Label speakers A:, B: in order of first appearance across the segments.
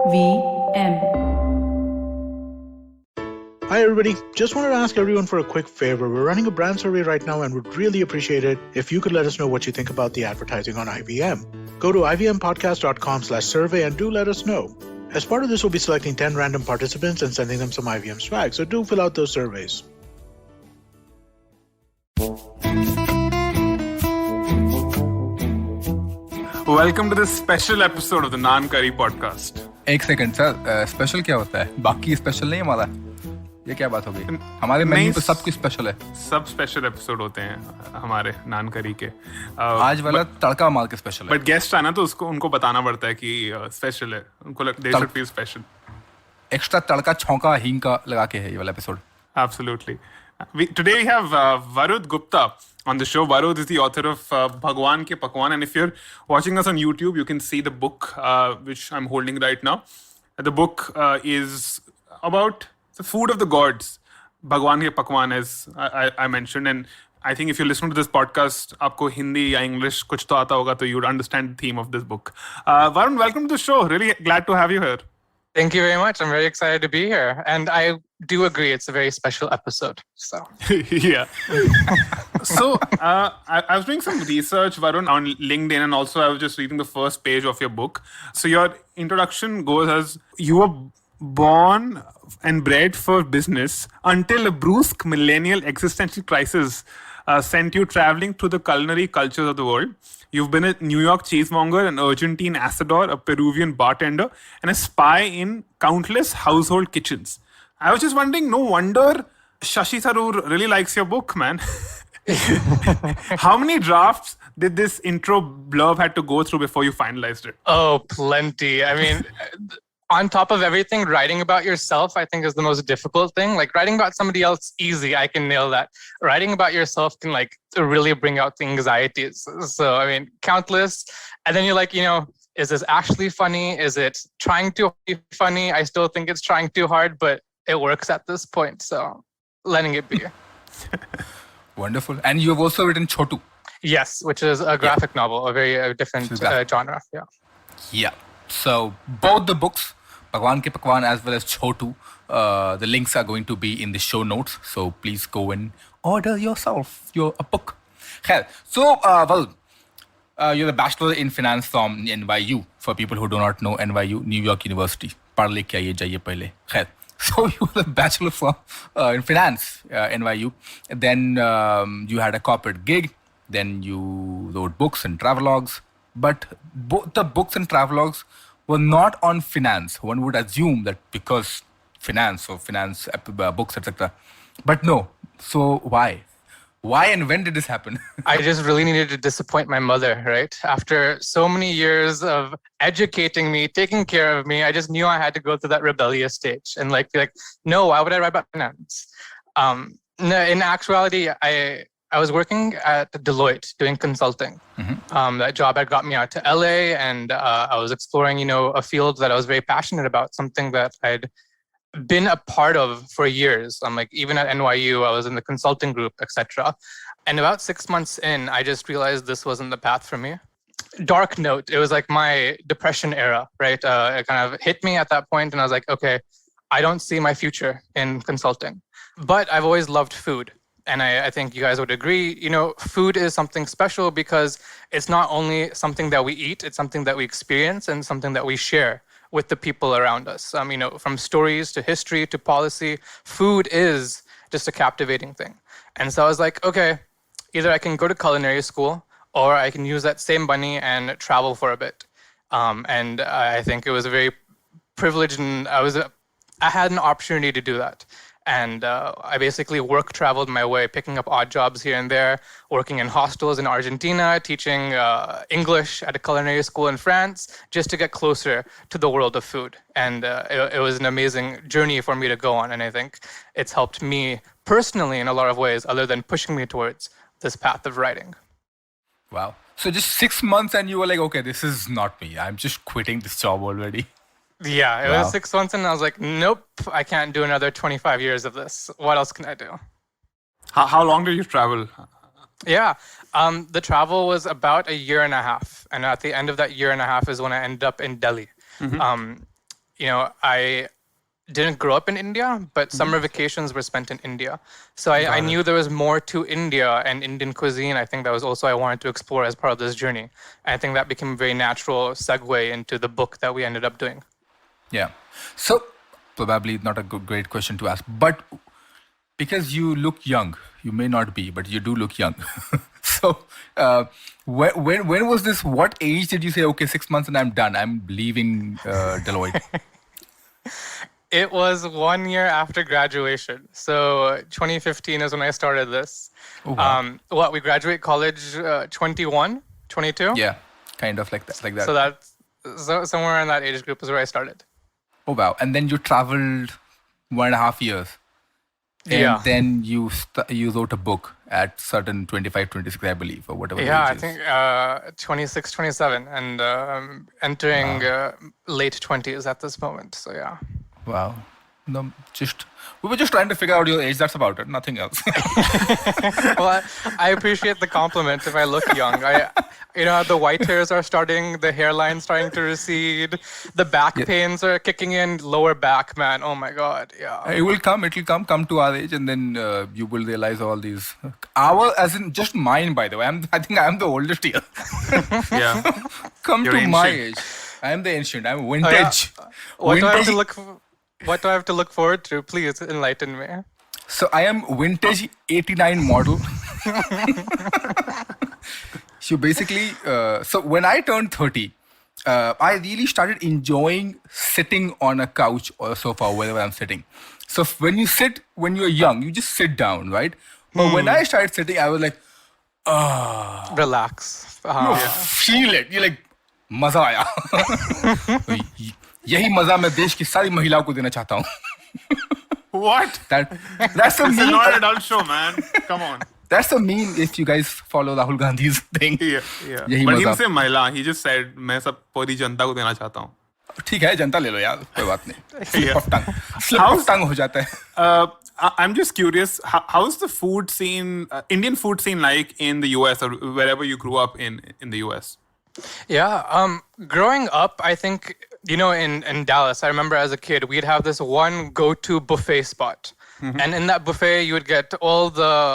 A: VM.
B: Hi everybody, just wanted to ask everyone for a quick favor. We're running a brand survey right now and would really appreciate it if you could let us know what you think about the advertising on IVM. Go to ivmpodcast.com/survey and do let us know. As part of this, we'll be selecting 10 random participants and sending them some IVM swag, so do fill out those surveys.
C: Welcome to this special episode of the Naan Curry podcast.
D: एक second sir, special क्या होता है? बाकी special नहीं हमारा? ये क्या बात हो गई? हमारे मेन्यू पे सब कुछ स्पेशल है।
C: सब स्पेशल एपिसोड होते हैं हमारे नान करी के।
D: आज वाला तड़का मार के स्पेशल है।
C: बट गेस्ट आना तो उनको बताना पड़ता है कि स्पेशल है। उनको they should feel special.
D: Extra तड़का छौंका हींग का लगा के है ये वाला एपिसोड।
C: Absolutely. Today we have Varud Gupta on the show. Varud is the author of Bhagwan Ke Pakwan, and if you're watching us on YouTube, you can see the book which I'm holding right now. The book is about the food of the gods. Bhagwan Ke Pakwan, as I mentioned, and I think if you listen to this podcast, आपको हिंदी या English कुछ तो आता होगा, तो you would understand the theme of this book. Varun, welcome to the show. Really glad to have you here.
E: Thank you very much. I'm very excited to be here. And I do agree it's a very special episode. So
C: yeah. So I was doing some research, Varun, on LinkedIn, and also I was just reading the first page of your book. So your introduction goes as, you were born and bred for business until a brusque millennial existential crisis sent you traveling through the culinary cultures of the world. You've been a New York cheesemonger, an Argentine asador, a Peruvian bartender, and a spy in countless household kitchens. I was just wondering, no wonder Shashi Tharoor really likes your book, man. How many drafts did this intro blurb had to go through before you finalized it?
E: Oh, plenty. I mean, on top of everything, writing about yourself, I think, is the most difficult thing. Like, writing about somebody else, easy, I can nail that. Writing about yourself can, like, really bring out the anxieties. So, I mean, countless. And then you're like, is this actually funny? Is it trying to be funny? I still think it's trying too hard, but it works at this point. So, letting it be.
D: Wonderful. And you have also written Chotu.
E: Yes, which is a graphic novel, a very different genre. Yeah.
D: Yeah. So both the books, Bhagwan Ke Pakwan as well as Chotu, the links are going to be in the show notes. So please go and order yourself a book. So, you're a bachelor in finance from NYU. For people who do not know NYU, New York University. पढ़ ले के आइए जाइए पहले. So you were a bachelor from in finance, NYU. Then you had a corporate gig. Then you wrote books and travelogues. But both the books and travelogues were not on finance. One would assume that because finance or finance books, etc. But no. So why? Why and when did this happen?
E: I just really needed to disappoint my mother, right? After so many years of educating me, taking care of me, I just knew I had to go through that rebellious stage and be like, no, why would I write about finance? No, in actuality, I was working at Deloitte doing consulting. Mm-hmm. That job had got me out to LA, and I was exploring, a field that I was very passionate about, something that I'd been a part of for years. I'm like, even at NYU, I was in the consulting group, etc. And about 6 months in, I just realized this wasn't the path for me. Dark note. It was like my depression era, right? It kind of hit me at that point, and I was like, okay, I don't see my future in consulting. But I've always loved food. And I think you guys would agree, food is something special because it's not only something that we eat, it's something that we experience and something that we share with the people around us. From stories to history to policy, food is just a captivating thing. And so I was like, okay, either I can go to culinary school or I can use that same money and travel for a bit. And I think it was a very privileged, and I had an opportunity to do that. And I basically traveled my way, picking up odd jobs here and there, working in hostels in Argentina, teaching English at a culinary school in France, just to get closer to the world of food. And it was an amazing journey for me to go on. And I think it's helped me personally in a lot of ways, other than pushing me towards this path of writing.
D: Wow. So just 6 months and you were like, okay, this is not me. I'm just quitting this job already.
E: Yeah, it was 6 months and I was like, nope, I can't do another 25 years of this. What else can I do?
C: How long did you travel?
E: Yeah, the travel was about a year and a half. And at the end of that year and a half is when I ended up in Delhi. Mm-hmm. I didn't grow up in India, but summer vacations were spent in India. So I knew there was more to India and Indian cuisine. I think that was also I wanted to explore as part of this journey. And I think that became a very natural segue into the book that we ended up doing.
D: Yeah. So probably not a great question to ask, but because you look young, you may not be, but you do look young. So when was this? What age did you say, okay, 6 months and I'm done, I'm leaving Deloitte?
E: It was 1 year after graduation. So 2015 is when I started this.
D: Oh, wow.
E: We graduate college 21, 22?
D: Yeah, kind of like that.
E: So that's somewhere in that age group is where I started.
D: Oh, wow. And then you traveled 1.5 years. And
E: Yeah.
D: then you wrote a book at certain 25, 26, I believe, or whatever.
E: Yeah,
D: the
E: I
D: age is.
E: think 26, 27, and entering late 20s at this moment. So yeah.
D: Wow. No, we were just trying to figure out your age. That's about it. Nothing else.
E: Well, I appreciate the compliment if I look young. The white hairs are starting, the hairline starting to recede, the back pains are kicking in, lower back, man. Oh my God. Yeah.
D: It will come to our age, and then you will realize all these. As in just mine, by the way. I think I am the oldest here.
C: Yeah.
D: Come
C: You're
D: to my
C: ancient.
D: age. I am the ancient. I'm vintage.
E: What do I have
D: Vintage-
E: to what do I have to look forward to? Please enlighten me.
D: So I am vintage 89 model. So basically, so when I turned 30, I really started enjoying sitting on a couch or a sofa, wherever I'm sitting. So when you're young, you just sit down, right? But when I started sitting, I was like,
E: Relax.
D: feel it. You're like, मजा आया. यही मजा मैं देश की सारी महिलाओं को देना चाहता हूँ.
C: What?
D: That's a
C: It's
D: meme.
C: not an adult show, man. Come on.
D: That's a meme if you guys follow Rahul Gandhi's thing.
C: Yeah.
D: यही
C: But he
D: मजा.
C: didn't say Mahila. He just said, मैं सब पूरी जनता को देना चाहता हूँ.
D: ठीक है जनता ले लो यार कोई बात नहीं. Slip
C: Yeah.
D: of tongue. Slip of tongue हो जाता है.
C: I'm just curious, how's the food scene, Indian food scene like in the US or wherever you grew up in the US?
E: Yeah. Growing up, I think, in Dallas, I remember as a kid, we'd have this one go-to buffet spot. And in that buffet, you would get all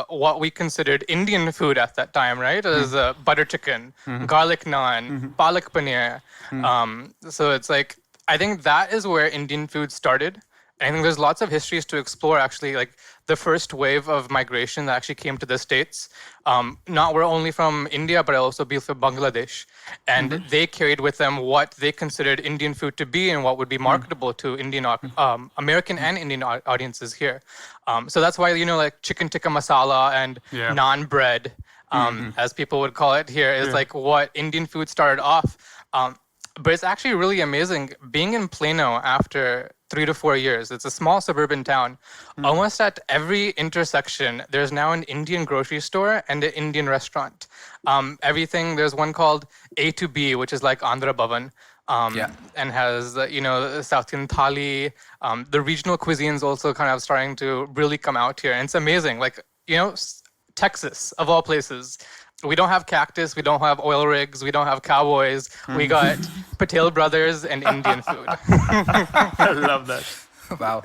E: what we considered Indian food at that time, right? It was butter chicken, garlic naan, palak paneer. So it's like, I think that is where Indian food started. I think there's lots of histories to explore, actually, like the first wave of migration that actually came to the States. Not were only from India, but also from Bangladesh. And they carried with them what they considered Indian food to be and what would be marketable to American and Indian audiences here. So that's why, like chicken tikka masala and naan bread, as people would call it here, is like what Indian food started off. But it's actually really amazing being in Plano after 3 to 4 years. It's a small suburban town. Almost at every intersection, there's now an Indian grocery store and an Indian restaurant. There's one called A to B, which is like Andhra Bhavan, and has, South Indian thali. The regional cuisines also kind of starting to really come out here. And it's amazing. Like, Texas, of all places. We don't have cactus, we don't have oil rigs, we don't have cowboys. We got Patel Brothers and Indian food.
C: I love that.
D: Wow.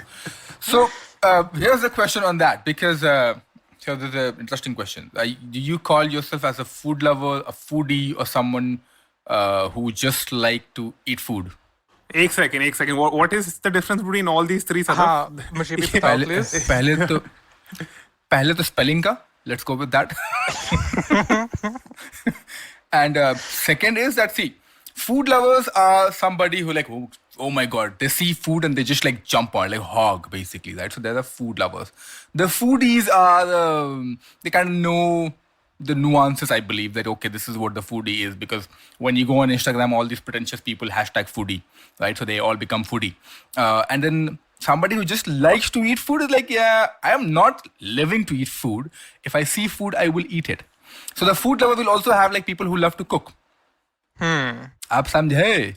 D: So here's a question on that, because so there's an interesting question. Do you call yourself as a food lover, a foodie, or someone who just like to eat food?
C: एक second. What is the difference between all these three?
E: मुझे भी बताओ, please.
D: पहले तो spelling का. Let's go with that. And second is that, see, food lovers are somebody who like, oh my God, they see food and they just like jump on, like hog, basically, right? So they're the food lovers. The foodies are, they kind of know the nuances, I believe, that, okay, this is what the foodie is, because when you go on Instagram, all these pretentious people #foodie, right? So they all become foodie. And then somebody who just likes to eat food is like, yeah, I am not living to eat food. If I see food, I will eat it. So the food lover will also have like people who love to cook. आप समझे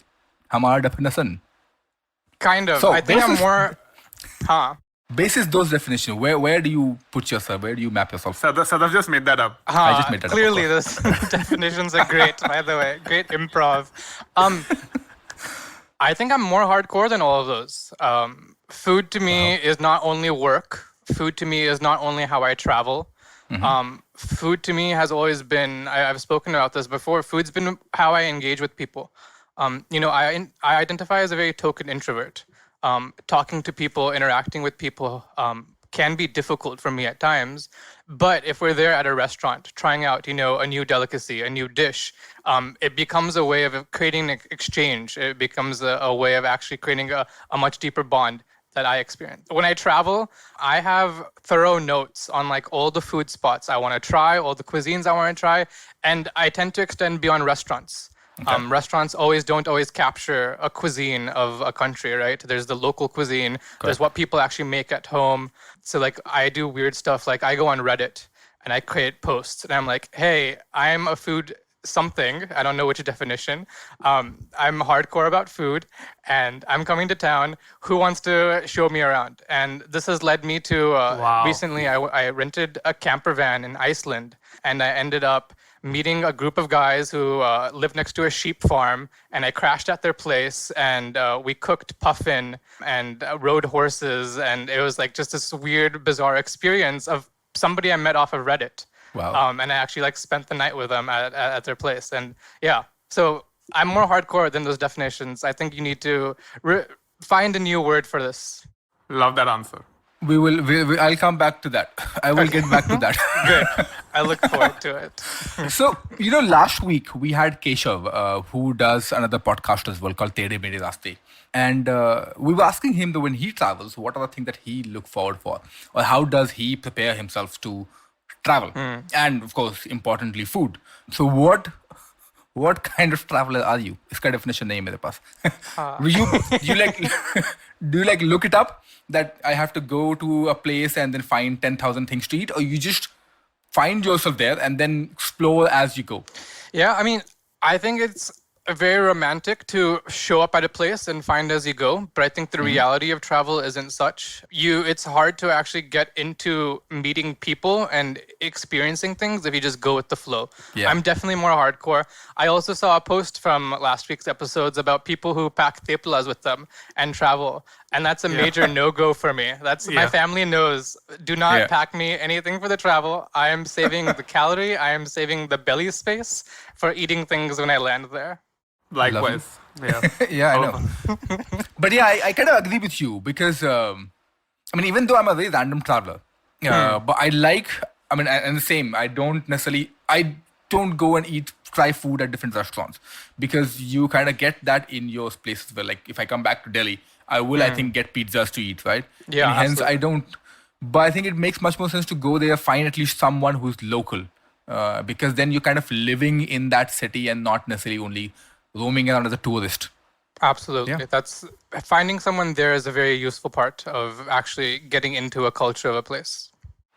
D: हमारा definition?
E: Kind of.
D: So,
E: I think I'm more...
D: Basis those definitions, where do you put yourself? Where do you map yourself?
C: Sadaf just made that up.
D: I just made that up, of
E: Clearly,
D: course.
E: those definitions are great, by the way. Great improv. I think I'm more hardcore than all of those. Food to me is not only work. Food to me is not only how I travel. Food to me has always been, I've spoken about this before, food's been how I engage with people. I identify as a very token introvert. Talking to people, interacting with people can be difficult for me at times. But if we're there at a restaurant, trying out, a new delicacy, a new dish, it becomes a way of creating an exchange. It becomes a way of actually creating a much deeper bond that I experience. When I travel, I have thorough notes on like all the food spots I want to try, all the cuisines I want to try, and I tend to extend beyond restaurants. Okay. Restaurants don't always capture a cuisine of a country, right? There's the local cuisine. Correct. There's what people actually make at home. So like I do weird stuff. Like I go on Reddit and I create posts and I'm like, hey, I'm a food something. I don't know which definition. I'm hardcore about food and I'm coming to town. Who wants to show me around? And this has led me to recently I rented a camper van in Iceland and I ended up meeting a group of guys who lived next to a sheep farm, and I crashed at their place, and we cooked puffin and rode horses, and it was like just this weird, bizarre experience of somebody I met off of Reddit.
D: Wow.
E: And I actually like spent the night with them at their place, and yeah, so I'm more hardcore than those definitions. I think you need to find a new word for this.
C: Love that answer.
D: I'll come back to that. I will get back to that.
E: Good. I look forward to it.
D: So, last week we had Keshav, who does another podcast as well called Tere Mere Raste. And we were asking him that when he travels, what are the things that he look forward for? Or how does he prepare himself to travel? And of course, importantly, food. So what kind of traveler are you? Iska definition nahi hai mere paas. Do you look it up that I have to go to a place and then find 10,000 things to eat, or you just find yourself there and then explore as you go?
E: Yeah, I mean, I think it's very romantic to show up at a place and find as you go, but I think the reality of travel isn't such. It's hard to actually get into meeting people and experiencing things if you just go with the flow. Yeah. I'm definitely more hardcore. I also saw a post from last week's episodes about people who pack teplas with them and travel, and that's a major no-go for me. My family knows, do not pack me anything for the travel. I am saving the calorie, I am saving the belly space for eating things when I land there.
C: Likewise.
D: Yeah, I know. But yeah, I kind of agree with you because, even though I'm a very random traveler, but and the same, I don't go and try food at different restaurants because you kind of get that in your places where, like, if I come back to Delhi, I will, I think, get pizzas to eat, right?
E: Yeah,
D: and hence absolutely. I don't, but I think it makes much more sense to go there, find at least someone who's local, because then you're kind of living in that city and not necessarily only roaming around as a tourist.
E: Absolutely. Yeah. That's finding someone there is a very useful part of actually getting into a culture of a place.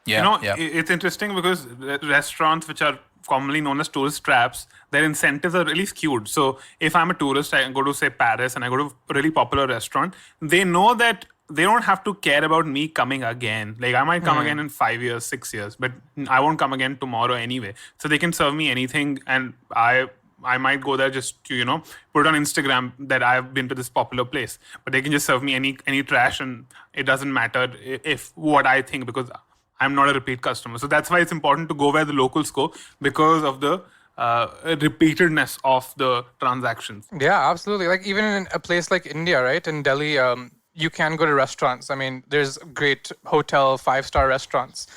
C: Yeah. It's interesting because restaurants which are commonly known as tourist traps, their incentives are really skewed. So if I'm a tourist, I go to, say, Paris, and I go to a really popular restaurant, they know that they don't have to care about me coming again. Like, I might come again in 5 years, 6 years, but I won't come again tomorrow anyway. So they can serve me anything, and I might go there just to, put on Instagram that I've been to this popular place. But they can just serve me any trash, and it doesn't matter if what I think, because I'm not a repeat customer. So that's why it's important to go where the locals go, because of the repeatedness of the transactions.
E: Yeah, absolutely. Like even in a place like India, right? In Delhi, you can go to restaurants. I mean, there's great hotel 5-star restaurants,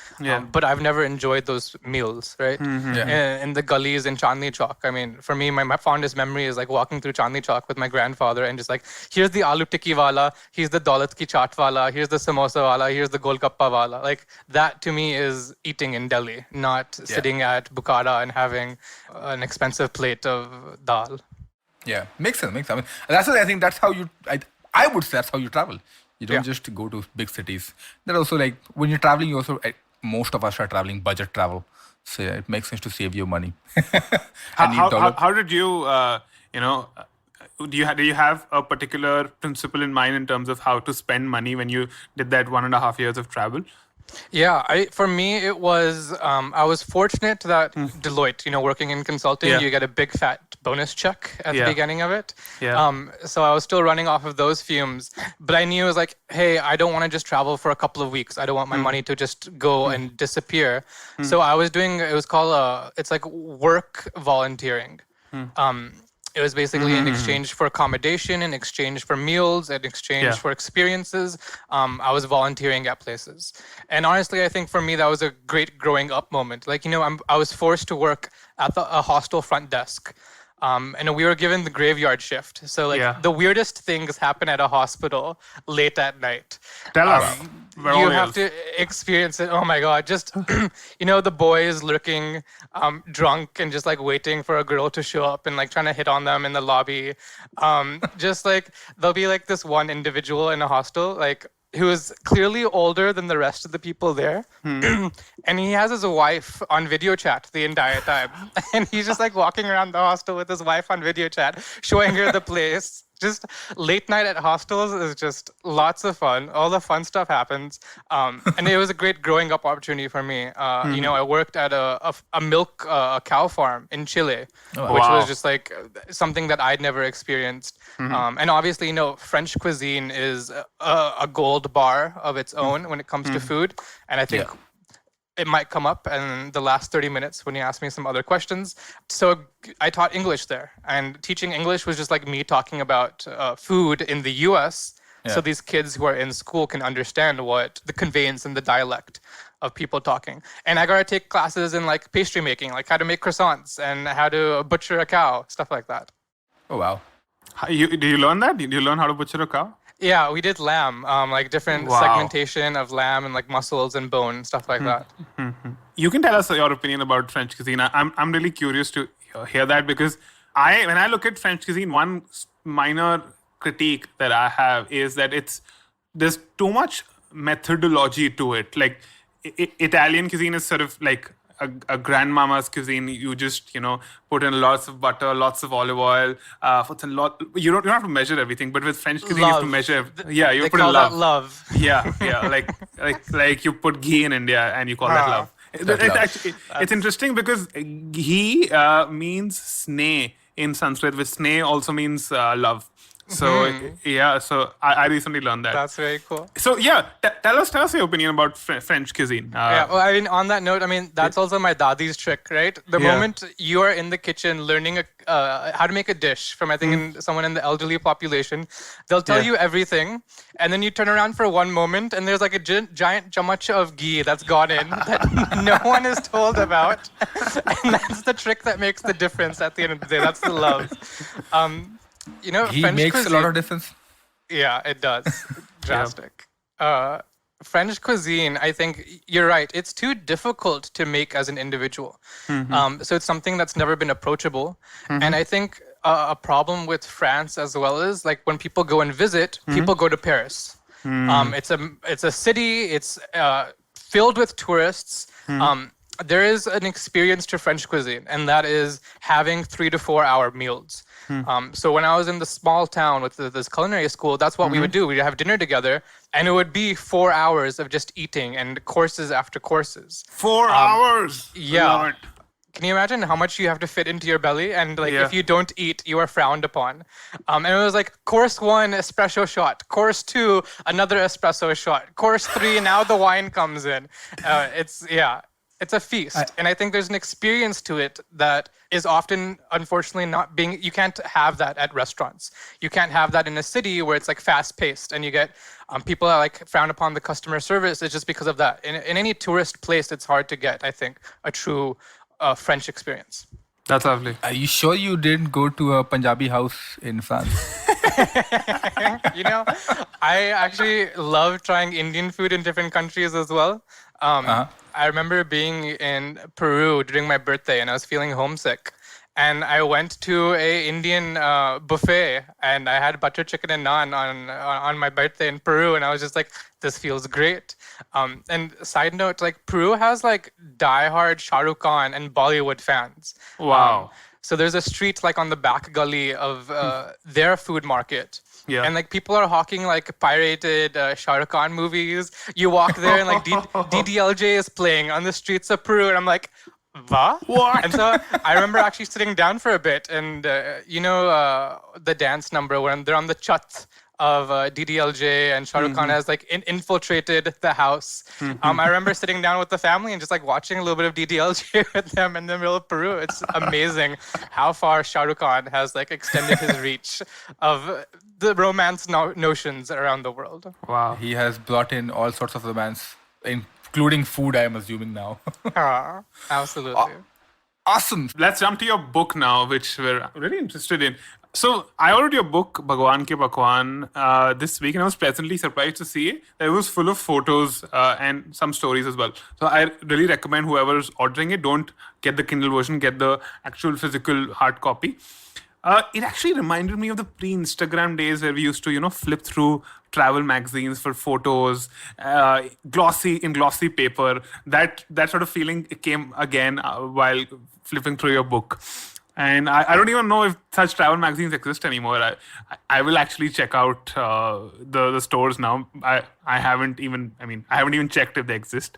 E: but I've never enjoyed those meals, right? Mm-hmm. Yeah. In the gullies in Chandni Chowk. I mean, for me, my fondest memory is like walking through Chandni Chowk with my grandfather and just like, here's the aloo tikki wala, here's the daulat ki chaat wala, here's the samosa wala, here's the golgappa wala. Like that to me is eating in Delhi, not sitting at Bukhara and having an expensive plate of dal.
D: Yeah, makes sense. I mean, I think that's how I would say that's how you travel. You don't just go to big cities. Then also, like, when you're traveling, you also, most of us are traveling budget travel. So it makes sense to save your money.
C: How did you, do you have a particular principle in mind in terms of how to spend money when you did that 1.5 years of travel?
E: Yeah, for me, it was, I was fortunate that Deloitte, working in consulting,
C: Yeah.
E: you get a big fat bonus check at the
C: Yeah.
E: beginning of it.
C: Yeah.
E: So I was still running off of those fumes, but I knew it was like, hey, I don't want to just travel for a couple of weeks. I don't want my money to just go and disappear. So I was doing, it was called, it's like work volunteering. It was basically in exchange for accommodation, in exchange for meals, in exchange
C: Yeah.
E: for experiences. I was volunteering at places. And honestly, I think for me, that was a great growing up moment. Like, I was forced to work at a hostel front desk. And we were given the graveyard shift. So, like,
C: Yeah.
E: the weirdest things happen at a hospital late at night.
C: Tell us. We're
E: You
C: all
E: have
C: ears.
E: to experience it. Oh my God. Just, the boys lurking drunk and just like waiting for a girl to show up and like trying to hit on them in the lobby. Just like there'll be like this one individual in a hostel, like who is clearly older than the rest of the people there. And he has his wife on video chat the entire time. And he's just like walking around the hostel with his wife on video chat, showing her the place. Just late night at hostels is just lots of fun. All the fun stuff happens. And it was a great growing up opportunity for me. I worked at a milk cow farm in Chile, which
C: Wow.
E: was just like something that I'd never experienced. And obviously, French cuisine is a gold bar of its own when it comes to food. And I think it might come up in the last 30 minutes when you ask me some other questions. So I taught English there, and teaching English was just like me talking about food in the US. So these kids who are in school can understand what the conveyance and the dialect of people talking. And I got to take classes in like pastry making, like how to make croissants and how to butcher a cow, stuff like that.
D: Oh, wow.
C: Do you learn that? Did you learn how to butcher a cow?
E: Yeah, we did lamb, like different
C: Wow.
E: segmentation of lamb and like muscles and bone, stuff like that.
C: You can tell us your opinion about French cuisine. I'm really curious to hear that, because when I look at French cuisine, one minor critique that I have is that there's too much methodology to it. Like Italian cuisine is sort of like a grandmama's cuisine. You just put in lots of butter, lots of olive oil. You don't have to measure everything, but with French cuisine you have to
E: Love.
C: measure. Yeah, you
E: They
C: put in
E: call
C: love.
E: that love.
C: Yeah, like you put ghee in India and you call that love. It's interesting because ghee means sneh in Sanskrit, which sneh also means love. So so I recently learned that.
E: That's very cool.
C: So tell us your opinion about French cuisine.
E: Yeah, well, I mean, on that note, I mean, that's also my dadi's trick, right? The
C: Yeah.
E: moment you are in the kitchen learning how to make a dish from, I think, someone in the elderly population, they'll tell
C: Yeah.
E: you everything, and then you turn around for one moment, and there's like a giant chamuch of ghee that's gone in that no one is told about, and that's the trick that makes the difference at the end of the day. That's the love.
D: He
E: French
D: makes
E: cuisine,
D: a lot of difference.
E: yeah, it does. Drastic. French cuisine, I think you're right. It's too difficult to make as an individual. So it's something that's never been approachable. And I think a problem with France as well is like when people go and visit, people go to Paris. It's a city. It's filled with tourists. There is an experience to French cuisine, and that is having 3 to 4 hour meals. So when I was in the small town with this culinary school, that's what we would do. We'd have dinner together, and it would be 4 hours of just eating and courses after courses.
C: 4 hours.
E: yeah.
C: Love it.
E: Can you imagine how much you have to fit into your belly? And like,
C: Yeah.
E: if you don't eat, you are frowned upon. And it was like course 1, espresso shot. Course 2, another espresso shot. Course 3, now the wine comes in. It's a feast. And I think there's an experience to it that is often, unfortunately, you can't have that at restaurants. You can't have that in a city where it's like fast paced and you get people that like frown upon the customer service. It's just because of that. In any tourist place, it's hard to get, I think, a true French experience.
C: That's lovely.
D: Are you sure you didn't go to a Punjabi house in France?
E: I actually love trying Indian food in different countries as well. I remember being in Peru during my birthday and I was feeling homesick. And I went to a Indian buffet and I had butter chicken and naan on my birthday in Peru. And I was just like, this feels great. And side note, like Peru has like diehard Shah Rukh Khan and Bollywood fans.
C: Wow.
E: So there's a street like on the back gully of their food market
C: Yeah.
E: And like people are hawking like pirated Shah Rukh Khan movies. You walk there and like DDLJ is playing on the streets of Peru, and I'm like, what? And so I remember actually sitting down for a bit, and the dance number when they're on the chat of DDLJ and Shah Rukh Khan has like infiltrated the house. I remember sitting down with the family and just like watching a little bit of DDLJ with them in the middle of Peru. It's amazing how far Shah Rukh Khan has like extended his reach of the romance notions around the world.
C: Wow.
D: He has brought in all sorts of romance, including food, I am assuming now.
E: Absolutely.
D: Awesome.
C: Let's jump to your book now, which we're really interested in. So I ordered your book, Bhagwan Ke Pakwan, this week, and I was pleasantly surprised to see that it was full of photos and some stories as well. So I really recommend whoever's ordering it, don't get the Kindle version, get the actual physical hard copy. It actually reminded me of the pre-Instagram days where we used to, flip through travel magazines for photos, glossy paper. That sort of feeling came again while flipping through your book. And I don't even know if such travel magazines exist anymore. I will actually check out the stores now. I haven't even checked if they exist.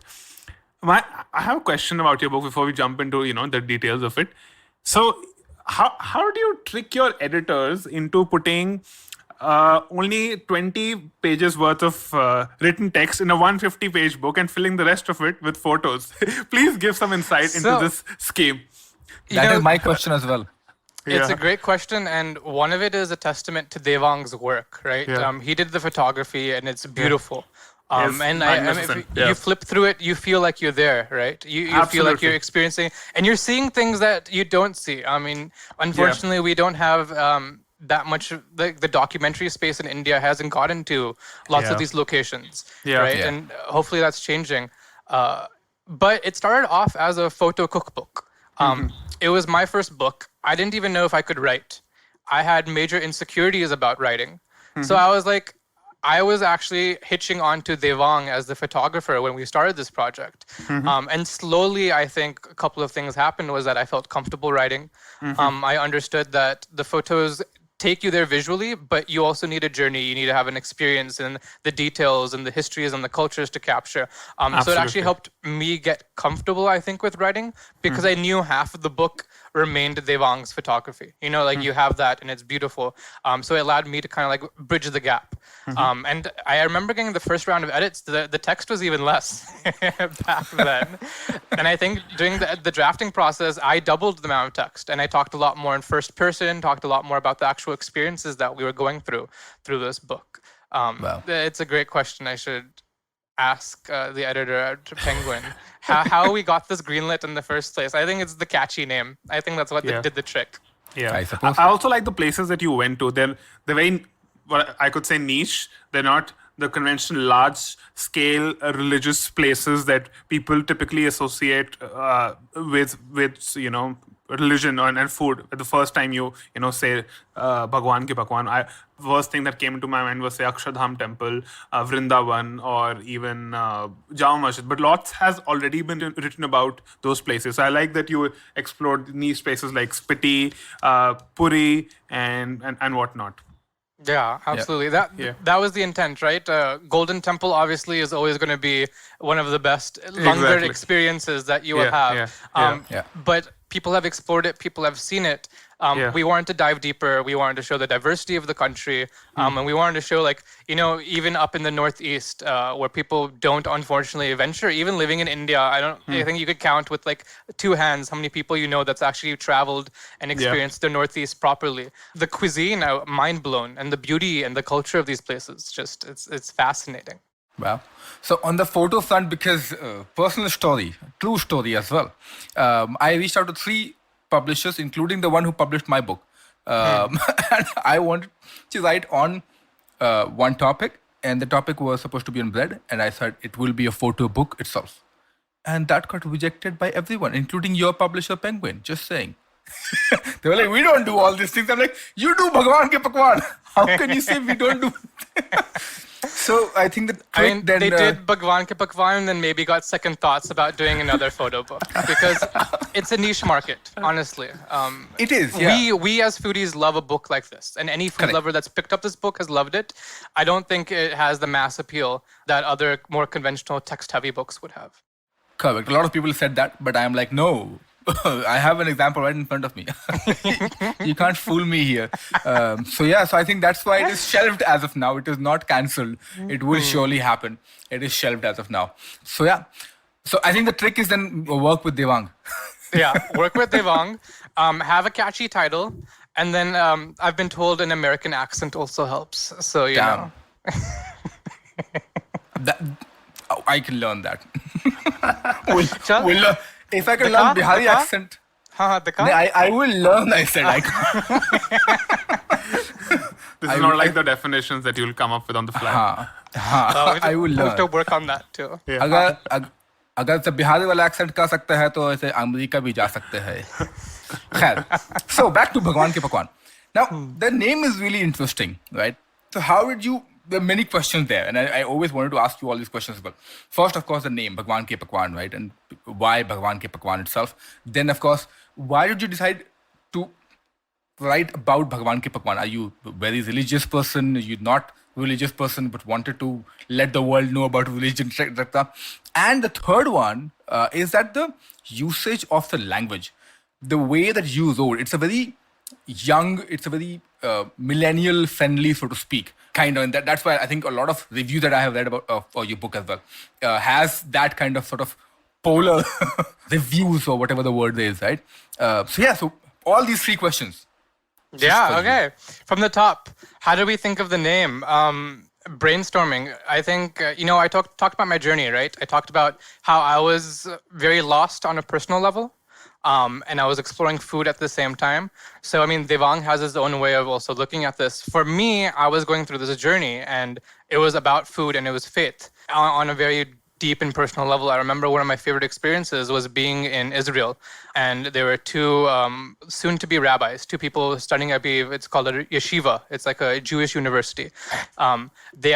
C: I have a question about your book before we jump into the details of it. So how do you trick your editors into putting only 20 pages worth of written text in a 150-page book and filling the rest of it with photos? Please give some insight into this scheme.
D: That is my question as well.
E: It's a great question, and one of it is a testament to Devang's work, right?
C: Yeah.
E: He did the photography, and it's beautiful.
C: Yes,
E: And
C: magnificent.
E: if you flip through it, you feel like you're there, right? You feel like you're experiencing, and you're seeing things that you don't see. I mean, unfortunately, we don't have that much. The documentary space in India hasn't gotten to lots of these locations, right?
D: Yeah.
E: And hopefully that's changing. But it started off as a photo cookbook. It was my first book. I didn't even know if I could write. I had major insecurities about writing. So I was like, I was actually hitching on to Devang as the photographer when we started this project. And slowly, I think a couple of things happened was that I felt comfortable writing. I understood that the photos take you there visually, but you also need a journey. You need to have an experience and the details and the histories and the cultures to capture. So it actually helped me get comfortable, I think, with writing because I knew half of the book remained Devang's photography. You have that and it's beautiful. So it allowed me to kind of like bridge the gap. And I remember getting the first round of edits, the text was even less back then. And I think during the drafting process, I doubled the amount of text and I talked a lot more in first person, talked a lot more about the actual experiences that we were going through this book.
D: Wow.
E: It's a great question. I should ask the editor at Penguin how we got this greenlit in the first place. I think it's the catchy name. I think that's what did the trick.
C: Yeah,
D: I suppose.
C: I also like the places that you went to. They're very, what I could say, niche. They're not the conventional large-scale religious places that people typically associate with religion and food. The first time you say Bhagwan Ke Pakwan, first thing that came into my mind was say Akshardham Temple, Vrindavan, or even Jama Masjid. But lots has already been written about those places. So I like that you explored these places like Spiti, Puri, and whatnot.
E: Yeah, absolutely. That was the intent, right? Golden Temple obviously is always going to be one of the best Langar experiences that you will have. But people have explored it, people have seen it. We wanted to dive deeper. We wanted to show the diversity of the country. And we wanted to show even up in the Northeast where people don't unfortunately venture, even living in India, I think you could count with two hands how many people that's actually traveled and experienced the Northeast properly. The cuisine, mind blown, and the beauty and the culture of these places, it's fascinating.
D: Wow. So on the photo front, because personal story, true story as well, I reached out to 3 publishers, including the one who published my book. And I wanted to write on one topic, and the topic was supposed to be on bread, and I said it will be a photo book itself. And that got rejected by everyone, including your publisher, Penguin, just saying. They were like, we don't do all these things. I'm like, you do Bhagwan Ke Pakwan. How can you say we don't do? So I think the
E: I mean,
D: trick then...
E: they did Bhagwan Ke Pakwan and then maybe got second thoughts about doing another photo book because it's a niche market, honestly.
D: It is, yeah.
E: We as foodies love a book like this, and any food
D: Correct.
E: lover that's picked up this book has loved it. I don't think it has the mass appeal that other more conventional text-heavy books would have.
D: Correct. A lot of people said that, but I'm like, no. I have an example right in front of me. You can't fool me here. So I think that's why it is shelved as of now. It is not cancelled. It will surely happen. It is shelved as of now. So So I think the trick is then work with Devang.
E: Yeah, work with Devang, have a catchy title, and then I've been told an American accent also helps. So, you know.
D: I can learn that.
E: Chal.
D: We'll learn. If I can learn Bihari accent, I will learn, I said.
C: This is not like the definitions that you'll come up with on the fly.
D: I will learn.
E: We have to work on that too.
D: अगर सब बिहारी वाला accent कर सकते हैं तो ऐसे America भी जा सकते हैं. खैर. So back to Bhagwan Ke Pakwan. Now the name is really interesting, right? So how did you... There are many questions there, and I always wanted to ask you all these questions as well. First, of course, the name, Bhagwan Ke Pakwan, right? And why Bhagwan Ke Pakwan itself. Then, of course, why did you decide to write about Bhagwan Ke Pakwan? Are you a very religious person? Are you not a religious person, but wanted to let the world know about religion, etc.? And the third one is that the usage of the language, the way that you wrote, it's a very young, it's a very millennial friendly, so to speak, kind of. And that's why I think a lot of reviews that I have read about for your book as well has that kind of sort of polar reviews or whatever the word is, right? So all these three questions.
E: Yeah, okay. From the top, how do we think of the name? Brainstorming. I think, I talked about my journey, right? I talked about how I was very lost on a personal level. And I was exploring food at the same time. So, Devang has his own way of also looking at this. For me, I was going through this journey, and it was about food, and it was faith. On a very deep and personal level, I remember one of my favorite experiences was being in Israel. And there were two soon-to-be rabbis, two people studying at it's called a yeshiva. It's like a Jewish university. I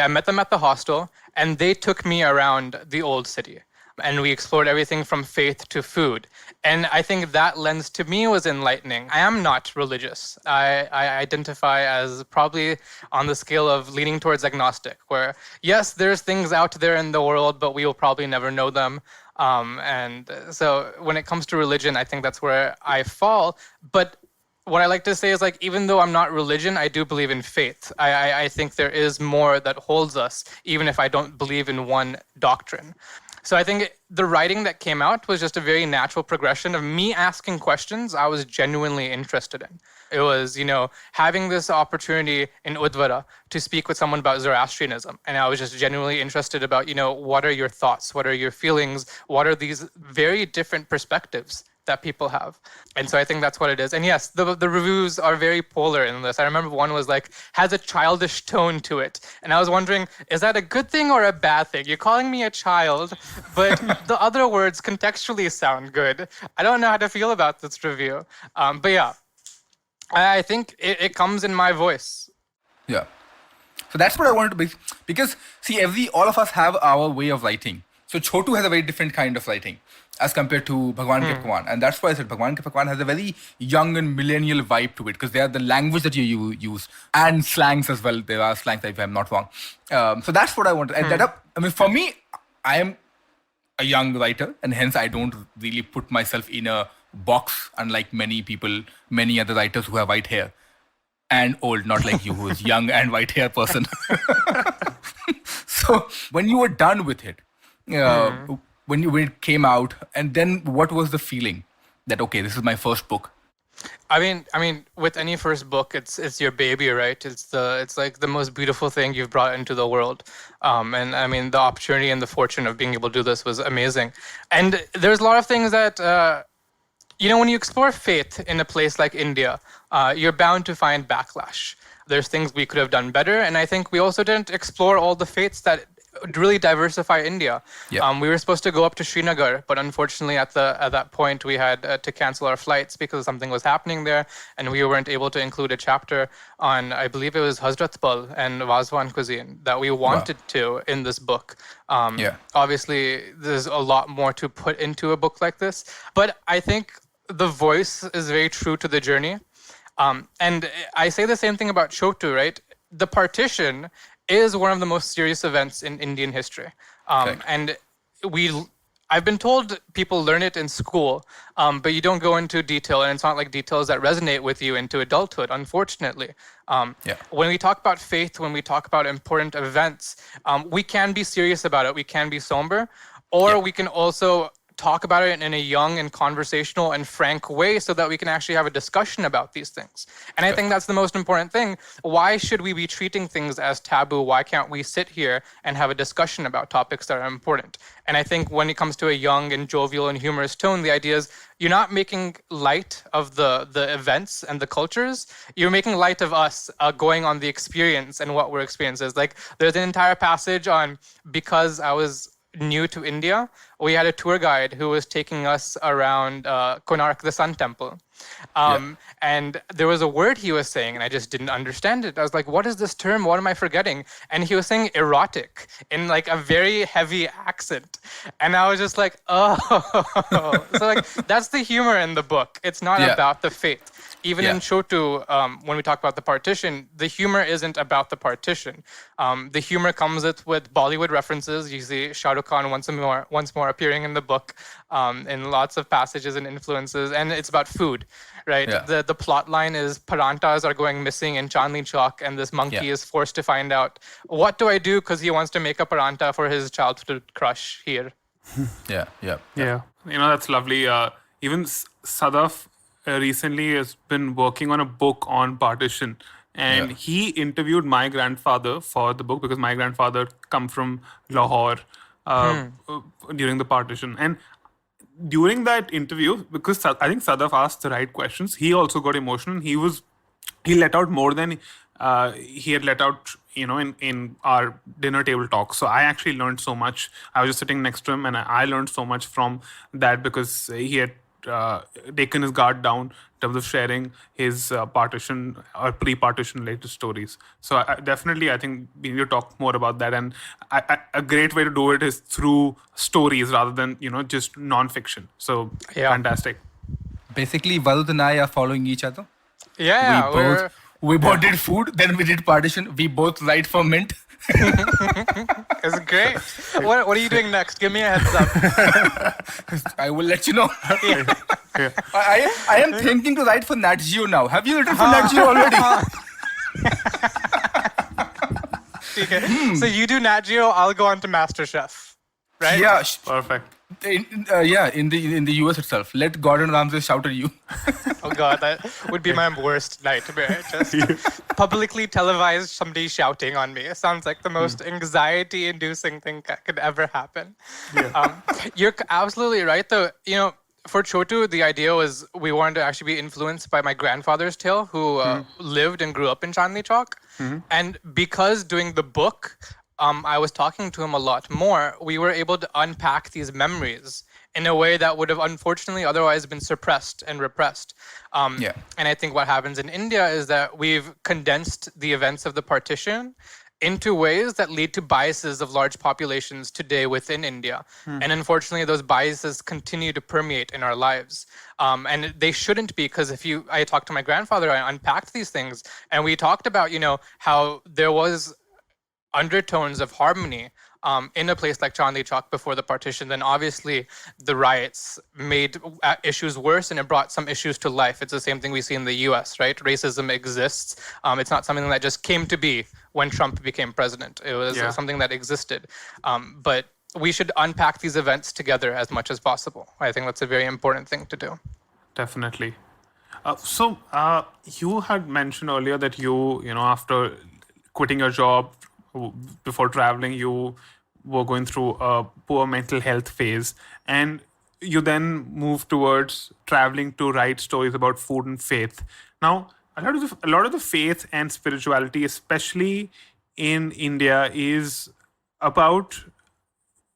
E: met them at the hostel, and they took me around the old city. And we explored everything from faith to food. And I think that lens to me was enlightening. I am not religious. I identify as probably on the scale of leaning towards agnostic, where yes, there's things out there in the world, but we will probably never know them. And so when it comes to religion, I think that's where I fall. But what I like to say is, like, even though I'm not religion, I do believe in faith. I think there is more that holds us, even if I don't believe in one doctrine. So I think the writing that came out was just a very natural progression of me asking questions I was genuinely interested in. It was, having this opportunity in Udvara to speak with someone about Zoroastrianism. And I was just genuinely interested about, what are your thoughts? What are your feelings? What are these very different perspectives that people have? And so I think that's what it is. And yes, the reviews are very polar in this. I remember one was like, has a childish tone to it. And I was wondering, is that a good thing or a bad thing? You're calling me a child, but the other words contextually sound good. I don't know how to feel about this review. But yeah, I think it comes in my voice.
D: Yeah. So that's what I wanted to be. Because, see, all of us have our way of writing. So Chotu has a very different kind of writing as compared to Bhagwan Ke Pakwan. And that's why I said Bhagwan Ke Pakwan has a very young and millennial vibe to it, because they are the language that you use and slangs as well. There are slangs, if I'm not wrong. So that's what I wanted. And for me, I am a young writer, and hence I don't really put myself in a box, unlike many other writers who have white hair. And old, not like you, who is young and white hair person. So when you were done with it, when it came out, and then what was the feeling that, okay, this is my first book?
E: I mean, with any first book, it's your baby, right? It's like the most beautiful thing you've brought into the world. And I mean, the opportunity and the fortune of being able to do this was amazing. And there's a lot of things that, when you explore faith in a place like India, you're bound to find backlash. There's things we could have done better. And I think we also didn't explore all the faiths that really diversify India.
D: Yeah.
E: We were supposed to go up to Srinagar, but unfortunately at that point we had to cancel our flights because something was happening there, and we weren't able to include a chapter on, I believe it was Hazrat Bal and Vazwan cuisine that we wanted to in this book. Obviously, there's a lot more to put into a book like this, but I think the voice is very true to the journey. And I say the same thing about Chotu, right? The partition is one of the most serious events in Indian history. And I've been told people learn it in school, but you don't go into detail, and it's not like details that resonate with you into adulthood, unfortunately. When we talk about faith, when we talk about important events, we can be serious about it, we can be somber, or we can also talk about it in a young and conversational and frank way so that we can actually have a discussion about these things. And I think that's the most important thing. Why should we be treating things as taboo? Why can't we sit here and have a discussion about topics that are important? And I think when it comes to a young and jovial and humorous tone, the idea is you're not making light of the events and the cultures. You're making light of us going on the experience and what we're experiencing. Like there's an entire passage on, because I was new to India, we had a tour guide who was taking us around Konark, the Sun Temple. And there was a word he was saying, and I just didn't understand it. I was like, what is this term? What am I forgetting? And he was saying erotic in like a very heavy accent. And I was just like, oh. So like, that's the humor in the book. It's not about the faith. Even in Chotu, when we talk about the partition, the humor isn't about the partition. The humor comes with Bollywood references. You see Shah Rukh Khan once more appearing in the book in lots of passages and influences, and it's about food, right? The plot line is parantas are going missing in Chandni Chowk, and this monkey is forced to find out, what do I do? Because he wants to make a paranta for his childhood crush here.
C: Yeah. That's lovely. Even Sadaf recently has been working on a book on partition, and he interviewed my grandfather for the book because my grandfather come from Lahore during the partition. And during that interview, because I think Sadaf asked the right questions, he also got emotional. He let out more than he had let out, in our dinner table talk. So I actually learned so much. I was just sitting next to him, and I learned so much from that because he had taken his guard down in terms of sharing his partition or pre-partition related stories. So I think we need to talk more about that. And a great way to do it is through stories rather than just non-fiction. So fantastic.
D: Basically, Varud and I are following each other. We both did food, then we did partition. We both write for Mint.
E: It's great. What are you doing next? Give me a heads up.
D: I will let you know. I am thinking to write for Nat Geo now. Have you written for Nat Geo already?
E: Okay. So you do Nat Geo, I'll go on to MasterChef. Right?
D: Yeah.
C: Perfect.
D: In the US itself. Let Gordon Ramsay shout at you.
E: Oh God, that would be my worst nightmare. Just publicly televised somebody shouting on me. It sounds like the most anxiety-inducing thing that could ever happen. You're absolutely right, though. For Chotu, the idea was we wanted to actually be influenced by my grandfather's tale, who lived and grew up in Chandni Chowk. And because doing the book, I was talking to him a lot more, we were able to unpack these memories in a way that would have unfortunately otherwise been suppressed and repressed. And I think what happens in India is that we've condensed the events of the partition into ways that lead to biases of large populations today within India. And unfortunately, those biases continue to permeate in our lives. And they shouldn't be, because I talked to my grandfather, I unpacked these things, and we talked about, how there was undertones of harmony in a place like Chandni Chowk before the partition. Then obviously the riots made issues worse, and it brought some issues to life. It's the same thing we see in the US, right? Racism exists. It's not something that just came to be when Trump became president. It was something that existed. But we should unpack these events together as much as possible. I think that's a very important thing to do.
C: Definitely. So you had mentioned earlier that you after quitting your job, before traveling, you were going through a poor mental health phase, and you then moved towards traveling to write stories about food and faith. Now, a lot of the faith and spirituality, especially in India, is about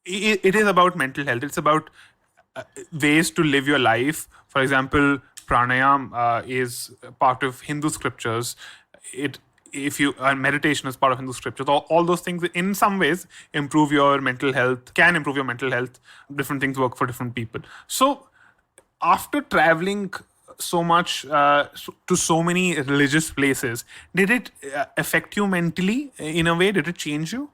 C: it is about mental health. It's about ways to live your life. For example, pranayam is part of Hindu scriptures. Meditation is part of Hindu scriptures. All those things in some ways improve your mental health, can improve your mental health. Different things work for different people. So after traveling so much to so many religious places, did it affect you mentally in a way? Did it change you?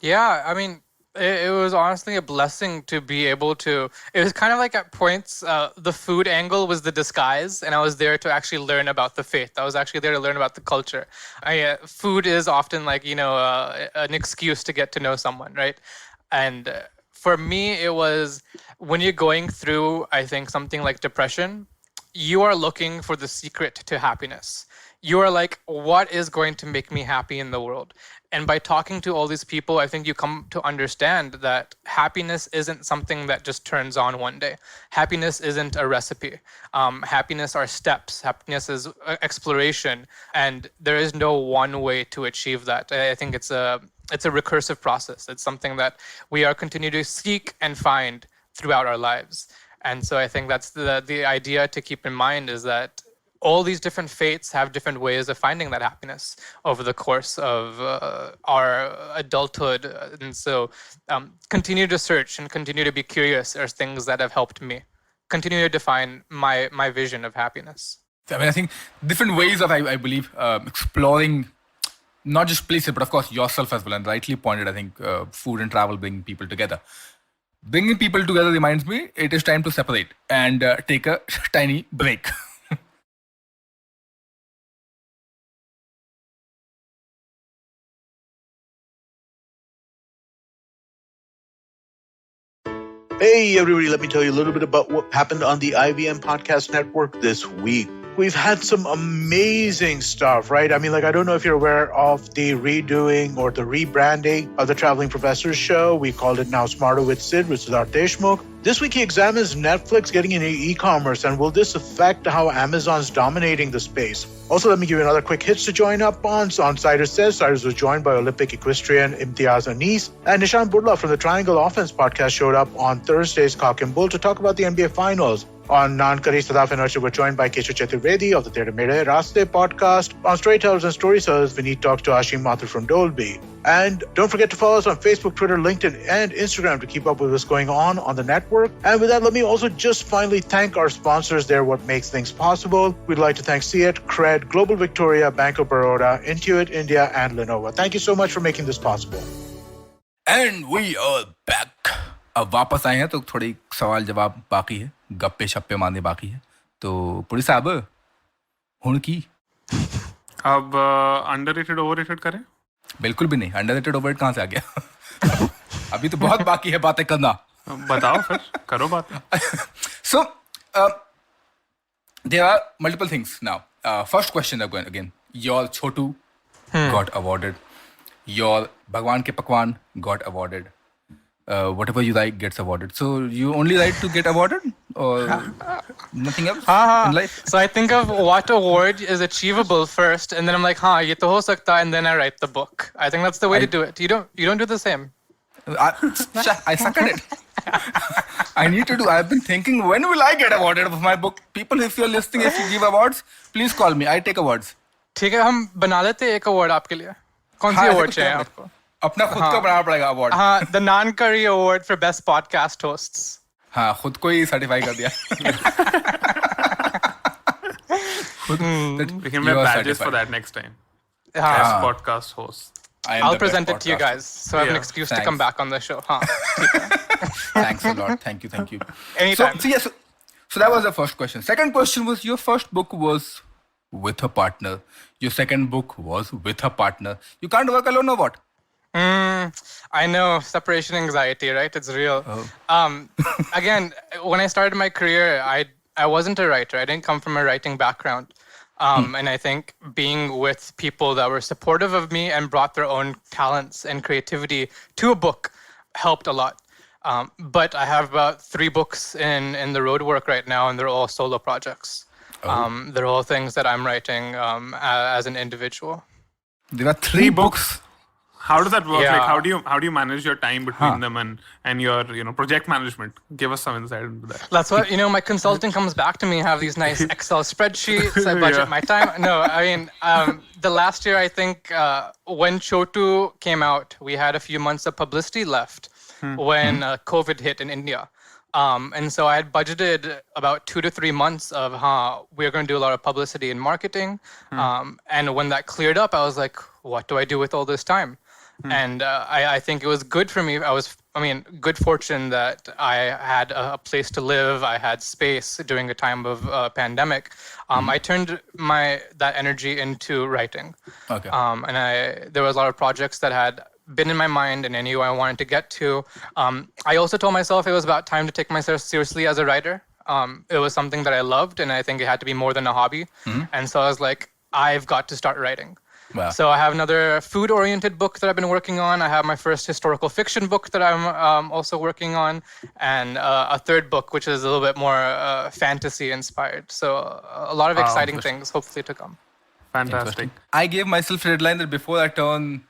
E: Yeah, I mean, it was honestly a blessing to be able to. It was kind of like at points, the food angle was the disguise, and I was there to actually learn about the faith. I was actually there to learn about the culture. Food is often like, an excuse to get to know someone, right? And for me, it was when you're going through, I think, something like depression, you are looking for the secret to happiness. You are like, what is going to make me happy in the world? And by talking to all these people, I think you come to understand that happiness isn't something that just turns on one day. Happiness isn't a recipe. Happiness are steps. Happiness is exploration. And there is no one way to achieve that. I think it's a recursive process. It's something that we are continuing to seek and find throughout our lives. And so I think that's the idea to keep in mind, is that all these different faiths have different ways of finding that happiness over the course of our adulthood. And so continue to search and continue to be curious are things that have helped me continue to define my vision of happiness.
D: I mean, I think different ways of, I believe, exploring not just places, but of course yourself as well. And rightly pointed, I think food and travel bring people together. Bringing people together reminds me, it is time to separate and take a tiny break.
B: Hey, everybody, let me tell you a little bit about what happened on the IVM Podcast Network this week. We've had some amazing stuff, right? I mean, I don't know if you're aware of the redoing or the rebranding of the Traveling Professors show. We called it now Smarter with Sid, with Siddharth Deshmukh. This week he examines Netflix getting into e-commerce, and will this affect how Amazon's dominating the space? Also, let me give you another quick hits to join up on Cyrus Says. Cyrus was joined by Olympic equestrian Imtiaz Anis, and Nishan Burla from the Triangle Offense podcast showed up on Thursday's Cock and Bull to talk about the NBA Finals. On Nankari, Sadaf and Archie were joined by Keshav Chaturvedi of the Tere Mere Raste podcast. On Storytellers and Storytellers, Vineet talks to Ashim Mathur from Dolby. And don't forget to follow us on Facebook, Twitter, LinkedIn, and Instagram to keep up with what's going on the network. And with that, let me also just finally thank our sponsors. They're what makes things possible. We'd like to thank CIET, Cred, Global Victoria, Bank of Baroda, Intuit India, and Lenovo. Thank you so much for making this possible.
D: And we are back. अब वापस आए हैं तो थोड़ी सवाल जवाब बाकी है, गप्पे शप्पे मारने बाकी है. तो पुरी साहब हुण की
C: अब अंडररेटेड ओवररेटेड करें?
D: बिल्कुल भी नहीं. अंडररेटेड ओवररेटेड कहाँ से आ गया? अभी तो बहुत बाकी है बातें करना.
C: बताओ फिर, करो बातें.
D: So there are multiple things now. First question again. Your Chotu got awarded. Your Bhagwan Ke Pakwan got awarded. Whatever you write gets awarded. So you only write to get awarded, or nothing else in life?
E: So I think of what award is achievable first, and then I'm like, ye to ho sakta, and then I write the book. I think that's the way to do it. You don't do the same.
D: I suck at it. I need to do. I've been thinking, when will I get awarded for my book? People, if you're listening, if you give awards, please call me. I take awards.
E: ठीक है, हम बना लेते एक award आपके लिए. कौन सी award चाहिए आपको?
D: अपना खुद का बनाना पड़ेगा अवार्ड.
E: हाँ, the Nankari Award for Best Podcast Hosts.
D: हाँ, खुद को ही सर्टिफाई कर दिया.
C: We can make badges for that next time. Best podcast host.
E: I'll present it to you guys, so I have an excuse to come back on the show.
D: Thanks a lot. Thank you.
E: Anytime.
D: So that was the first question. Second question was, your first book was with a partner. Your second book was with a partner. You can't work alone or what?
E: I know, separation anxiety, right? It's real. Again, when I started my career, I wasn't a writer. I didn't come from a writing background. And I think being with people that were supportive of me and brought their own talents and creativity to a book helped a lot. But I have about 3 books in the road work right now, and they're all solo projects. They're all things that I'm writing as an individual.
D: There are 3 books.
C: How does that work?
E: Yeah.
C: Like, how do you manage your time between them and your project management? Give us some insight into that.
E: That's what, my consulting comes back to me, have these nice Excel spreadsheets, I budget my time. No, I mean, the last year, I think when Chotu came out, we had a few months of publicity left when COVID hit in India. And so I had budgeted about 2 to 3 months of, we're going to do a lot of publicity and marketing. And when that cleared up, I was like, what do I do with all this time? And I think it was good for me. Good fortune that I had a place to live. I had space during a time of pandemic. I turned that energy into writing.
D: Okay.
E: And there was a lot of projects that had been in my mind and I knew I wanted to get to. I also told myself it was about time to take myself seriously as a writer. It was something that I loved, and I think it had to be more than a hobby. And so I was like, I've got to start writing.
D: Wow.
E: So I have another food-oriented book that I've been working on. I have my first historical fiction book that I'm also working on, and a third book, which is a little bit more fantasy-inspired. So a lot of exciting things, hopefully, to come.
C: Fantastic.
D: I gave myself a deadline that before I turn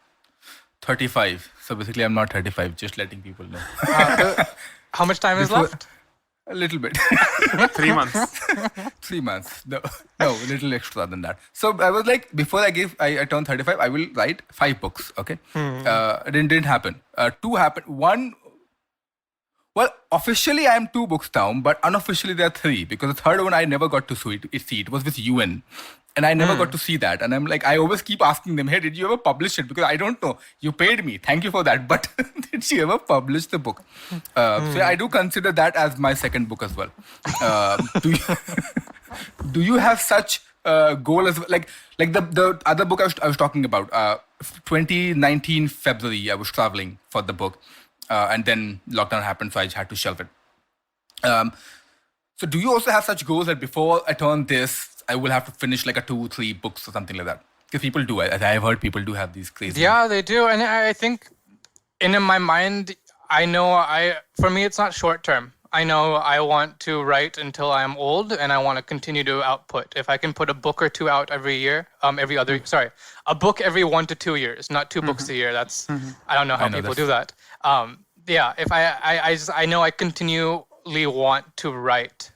D: 35. So basically, I'm not 35, just letting people know.
E: How much time is left?
D: A little bit.
C: 3 months.
D: 3 months. No, a little extra than that. So I was like, before I turned 35, I will write 5 books. Okay. It didn't happen. 2 happened. 1. Well, officially I am 2 books down, but unofficially there are 3, because the third one I never got to see. It was with UN. And I never got to see that. And I'm like, I always keep asking them, hey, did you ever publish it? Because I don't know. You paid me. Thank you for that. But did you ever publish the book? So I do consider that as my second book as well. Do you have such goal as well? Like the other book I was talking about, 2019 February, I was traveling for the book. And then lockdown happened, so I had to shelve it. So do you also have such goals that before I turn this, I will have to finish like a 2-3 books or something like that? Because people do. I've heard people do have these crazy.
E: Yeah, they do. And I think in my mind, I know for me, it's not short term. I know I want to write until I'm old, and I want to continue to output. If I can put a book or 2 out every year, a book every 1 to 2 years, not 2 books a year. That's, I don't know how people do that. If I know I continually want to write.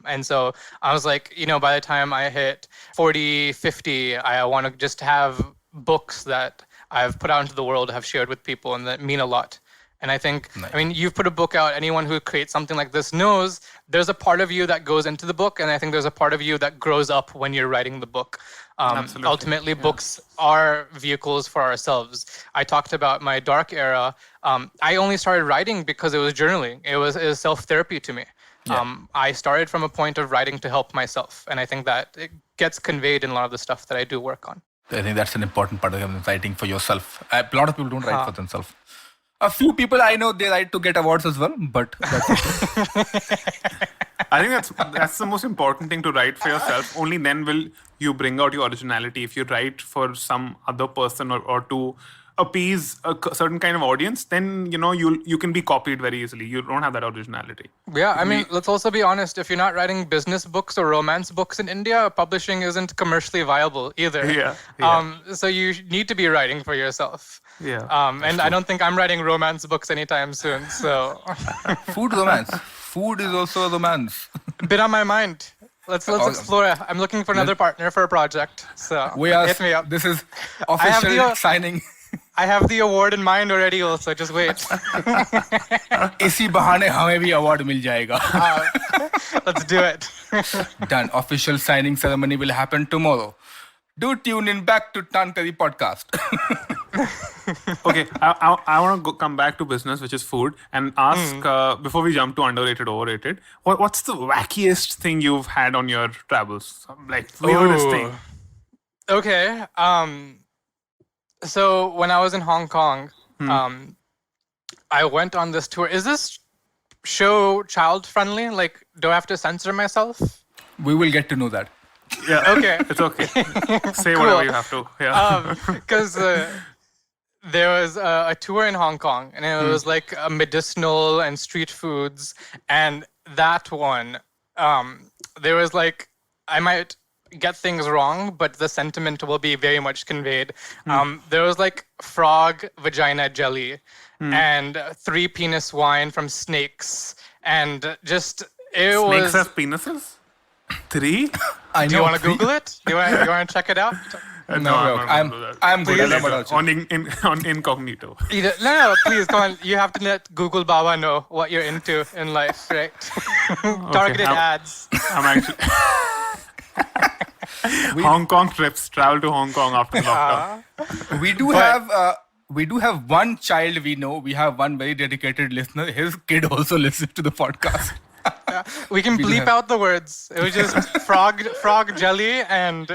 E: And so I was like, by the time I hit 40, 50, I want to just have books that I've put out into the world, have shared with people, and that mean a lot. And I think, nice. You've put a book out. Anyone who creates something like this knows there's a part of you that goes into the book. And I think there's a part of you that grows up when you're writing the book. Ultimately, books are vehicles for ourselves. I talked about my dark era. I only started writing because it was journaling. It was self-therapy to me. Yeah. I started from a point of writing to help myself. And I think that it gets conveyed in a lot of the stuff that I do work on.
D: I think that's an important part of writing for yourself. A lot of people don't write for themselves. A few people I know, they write to get awards as well, but that's okay.
C: I think that's the most important thing, to write for yourself. Only then will you bring out your originality. If you write for some other person or to appease a certain kind of audience, then you can be copied very easily. You don't have that originality.
E: Yeah, let's also be honest. If you're not writing business books or romance books in India, publishing isn't commercially viable either.
C: Yeah.
E: So you need to be writing for yourself.
C: Yeah.
E: And I don't think I'm writing romance books anytime soon. So
D: food romance. Food is also a romance.
E: Been on my mind. Let's explore. I'm looking for another partner for a project. So hit me up.
D: This is official signing.
E: I have the award in mind already also. Just wait.
D: इसी बहाने हमें भी award मिल जाएगा.
E: Let's do it.
D: Done. Official signing ceremony will happen tomorrow. Do tune in back to Tantari podcast.
C: Okay, I want to come back to business, which is food, and ask, before we jump to underrated, overrated, what's the wackiest thing you've had on your travels? Like, weirdest thing.
E: Okay. So when I was in Hong Kong, I went on this tour. Is this show child friendly? Like, do I have to censor myself?
D: We will get to know that.
C: Yeah.
E: Okay.
C: It's okay. Say whatever you have to. Yeah.
E: Because there was a tour in Hong Kong, and it was like medicinal and street foods. And that one, there was like, get things wrong, but the sentiment will be very much conveyed. There was like frog vagina jelly and 3 penis wine from snakes, and just it
C: Snakes
E: was.
C: have penises? 3?
D: I
E: Do you
D: know
E: want to
D: three-
E: Google it? Do you want to check it out?
C: No,
D: I'm good.
C: Please,
D: I'm good.
C: on incognito.
E: No, please, come on. You have to let Google Baba know what you're into in life, right? Targeted ads.
C: I'm actually... Hong Kong trips, travel to Hong Kong after lockdown.
D: We do have one child we know. We have one very dedicated listener. His kid also listens to the podcast.
E: We can bleep out the words. It was just frog jelly and...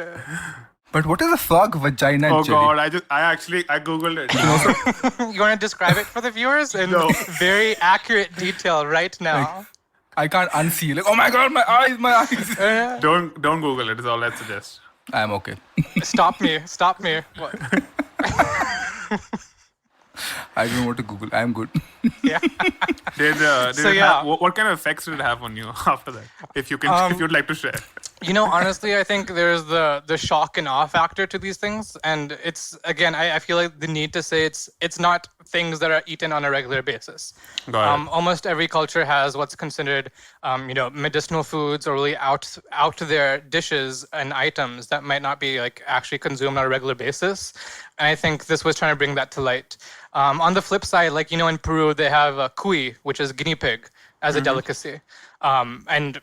D: But what is a frog vagina
C: Oh
D: jelly?
C: God, I googled it.
E: You want to describe it for the viewers in
C: No.
E: very accurate detail right now?
D: I can't unsee. Like, oh my God, my eyes.
C: Don't Google it. Is all I'd suggest.
D: I'm okay.
E: Stop me. What?
D: I don't want to Google. I'm good.
E: Yeah.
C: Did
E: So,
C: it
E: yeah.
C: have, what kind of effects did it have on you after that? If you'd like to share.
E: Honestly, I think there's the shock and awe factor to these things, and it's again, I feel like the need to say it's not things that are eaten on a regular basis.
C: Got it.
E: Almost every culture has what's considered, medicinal foods or really out there dishes and items that might not be like actually consumed on a regular basis. And I think this was trying to bring that to light. On the flip side, like in Peru, they have cuy, which is guinea pig, as a delicacy, and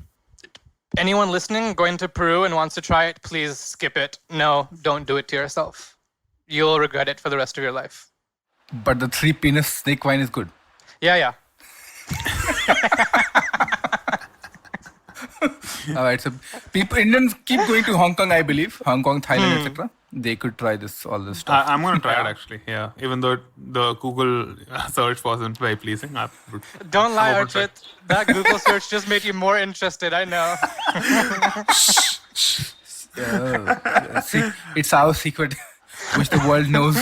E: anyone listening going to Peru and wants to try it, please skip it. No, don't do it to yourself. You'll regret it for the rest of your life.
D: But the 3 penis snake wine is good.
E: Yeah.
D: All right, so Indians keep going to Hong Kong, I believe. Hong Kong, Thailand, etc. They could try all this stuff.
C: I'm going to try it actually. Yeah. Even though the Google search wasn't very pleasing.
E: Don't lie,
C: I'm open to
E: Archit. That Google search just made you more interested, I know.
D: See, it's our secret, which the world knows.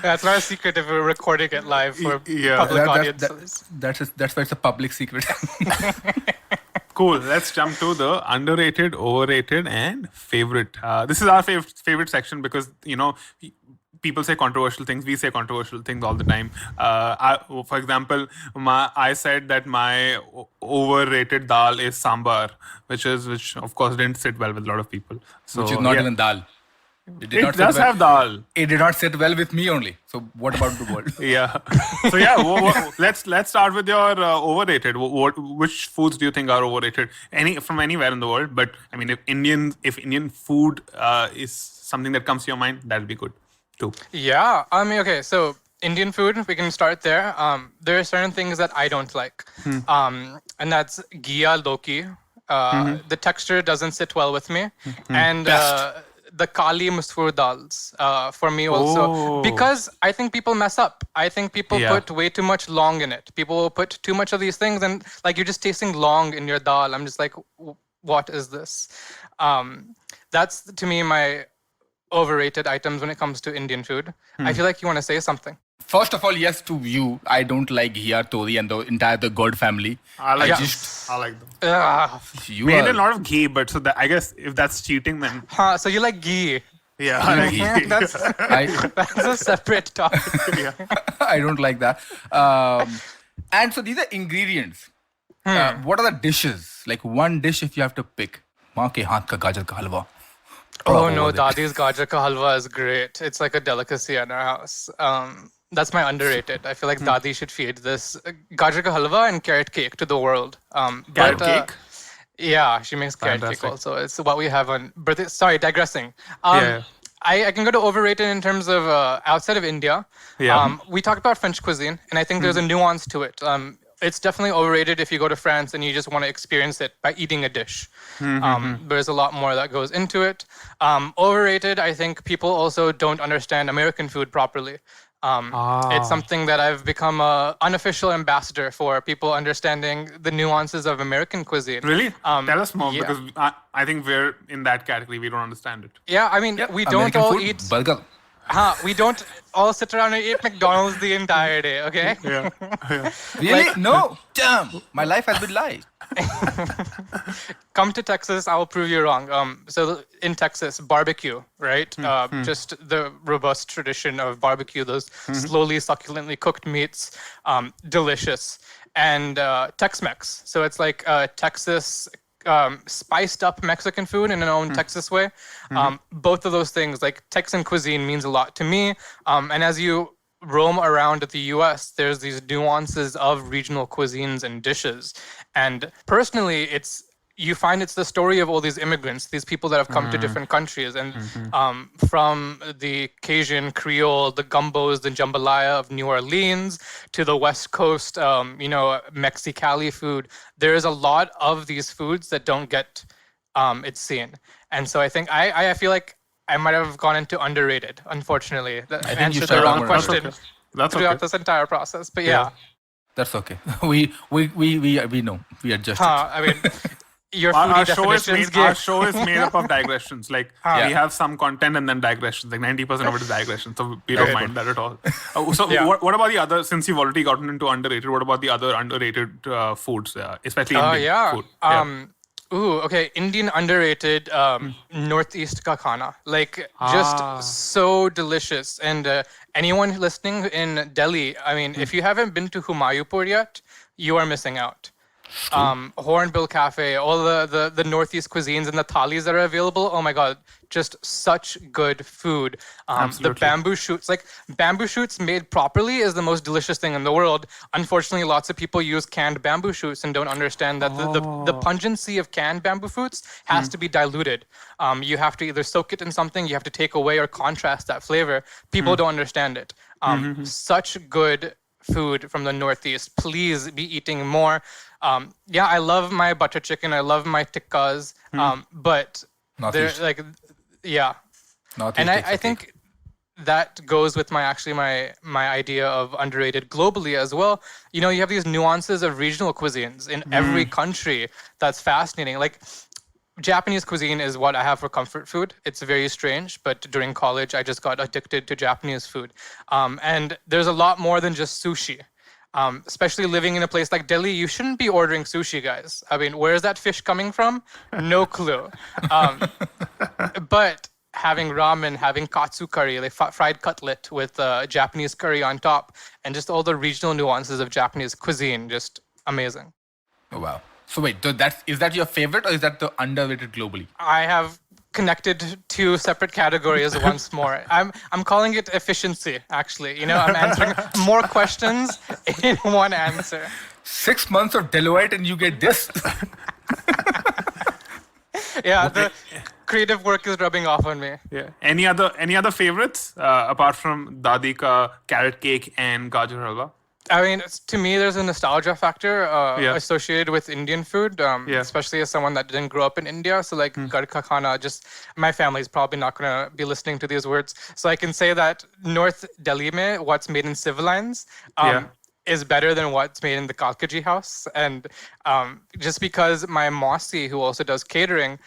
E: That's not a secret if we're recording it live for
C: Yeah.
E: public
D: That-
E: audiences.
D: That's why it's a public secret.
C: Cool. Let's jump to the underrated, overrated, and favorite. This is our favorite section because people say controversial things. We say controversial things all the time. For example, I said that my overrated dal is sambar, which of course didn't sit well with a lot of people. So
D: Which is not
C: yeah.
D: even dal. It
C: It does have dal.
D: It did not sit well with me only. So what about the world?
C: Yeah. So yeah, let's start with your overrated. Which foods do you think are overrated? From anywhere in the world, but I mean, if Indian food is something that comes to your mind, that'll be good too.
E: Yeah. Okay. So Indian food, we can start there. There are certain things that I don't like, and that's ghiya loki. The texture doesn't sit well with me, and the kali masoor dals for me also,
C: Oh.
E: because I think people mess up. I think people
C: Yeah.
E: put way too much long in it. People will put too much of these things, and like you're just tasting long in your dal. I'm just like, what is this? That's to me my overrated items when it comes to Indian food. I feel like you want to say something.
D: First of all, yes to you. I don't like Ghia, Tori, and the God family.
C: I like
E: Yeah.
C: I like them.
E: Ugh.
D: You
C: Made a
D: are,
C: lot of ghee, but so that I guess if that's cheating, then
E: So you like ghee?
C: yeah, I like ghee.
E: that's that's a separate topic.
D: I don't like that. And so these are ingredients. What are the dishes? Like one dish if you have to pick. Maa ke haath ka gajar ka halwa.
E: Oh no, Dadi's gajar ka halwa is great. It's like a delicacy in our house. That's my underrated. I feel like Dadi should feed this gajar ka halwa and carrot cake to the world.
C: Carrot cake?
E: Yeah, she makes carrot cake
C: Fantastic.
E: also. It's what we have on birthday. Sorry, digressing.
C: Yeah.
E: I can go to overrated in terms of outside of India.
C: Yeah.
E: We talked about French cuisine, and I think there's a nuance to it. It's definitely overrated if you go to France and you just want to experience it by eating a dish. There's a lot more that goes into it. Overrated, I think people also don't understand American food properly. It's something that I've become an unofficial ambassador for, people understanding the nuances of American cuisine.
C: Really? Tell us more
E: yeah.
C: because I think we're in that category. We don't understand it.
E: Yeah, I mean, we don't
D: American
E: all
D: food,
E: eat...
D: burger.
E: We don't all sit around and eat McDonald's the entire day, okay?
C: Yeah.
D: Really? No. Damn. My life has been lied.
E: Come to Texas, I will prove you wrong. So in Texas, barbecue, right? Just the robust tradition of barbecue, those slowly, succulently cooked meats, delicious. And Tex-Mex. So it's like Texas spiced up Mexican food in an own Texas way. Both of those things, like Texan cuisine means a lot to me. And as you roam around the US, there's these nuances of regional cuisines and dishes. And personally, you find it's the story of all these immigrants, these people that have come to different countries. And from the Cajun Creole, the gumbos, the jambalaya of New Orleans, to the West Coast, Mexicali food, there is a lot of these foods that don't get its seen. And so I think I feel like I might have gone into underrated, unfortunately. I answered the wrong question throughout this entire process. But yeah.
D: That's okay. We know. We adjust it.
E: I mean, your foodie definitions
C: our show is made up of digressions. Like we have some content and then digressions. Like 90% of it is digressions. So we don't mind that at all. What about the other? Since you've already gotten into underrated, what about the other underrated foods, especially Indian food?
E: Okay. Indian underrated Northeast ka khana. Like just so delicious. And anyone listening in Delhi, I mean, if you haven't been to Humayunpur yet, you are missing out. Hornbill Cafe, all the Northeast cuisines and the thalis that are available. Oh my God, just such good food. The bamboo shoots made properly is the most delicious thing in the world. Unfortunately, lots of people use canned bamboo shoots and don't understand that the pungency of canned bamboo shoots has to be diluted. You have to either soak it in something, you have to take away or contrast that flavor. People don't understand it. Such good food from the Northeast. Please be eating more. I love my butter chicken. I love my tikkas. But they're like, and I think that goes with my idea of underrated globally as well. You have these nuances of regional cuisines in every country. That's fascinating. Like Japanese cuisine is what I have for comfort food. It's very strange, but during college, I just got addicted to Japanese food. And there's a lot more than just sushi. Especially living in a place like Delhi, you shouldn't be ordering sushi, guys. I mean, where is that fish coming from? No clue. But having ramen, having katsu curry, like fried cutlet with Japanese curry on top, and just all the regional nuances of Japanese cuisine, just amazing.
D: Oh, wow. So wait, is that your favorite or is that the underrated globally?
E: I have connected two separate categories once more. I'm calling it efficiency, actually. I'm answering more questions in one answer.
D: 6 months of Deloitte and you get this?
E: The creative work is rubbing off on me.
C: Yeah. Any other favorites apart from Dadi ka carrot cake and gajar halwa?
E: I mean, to me, there's a nostalgia factor associated with Indian food, especially as someone that didn't grow up in India. So like Ghar ka khana, just my family's probably not going to be listening to these words. So I can say that North Delhi mein, what's made in civil lines is better than what's made in the Kalkaji house. And just because my Mausi, who also does catering,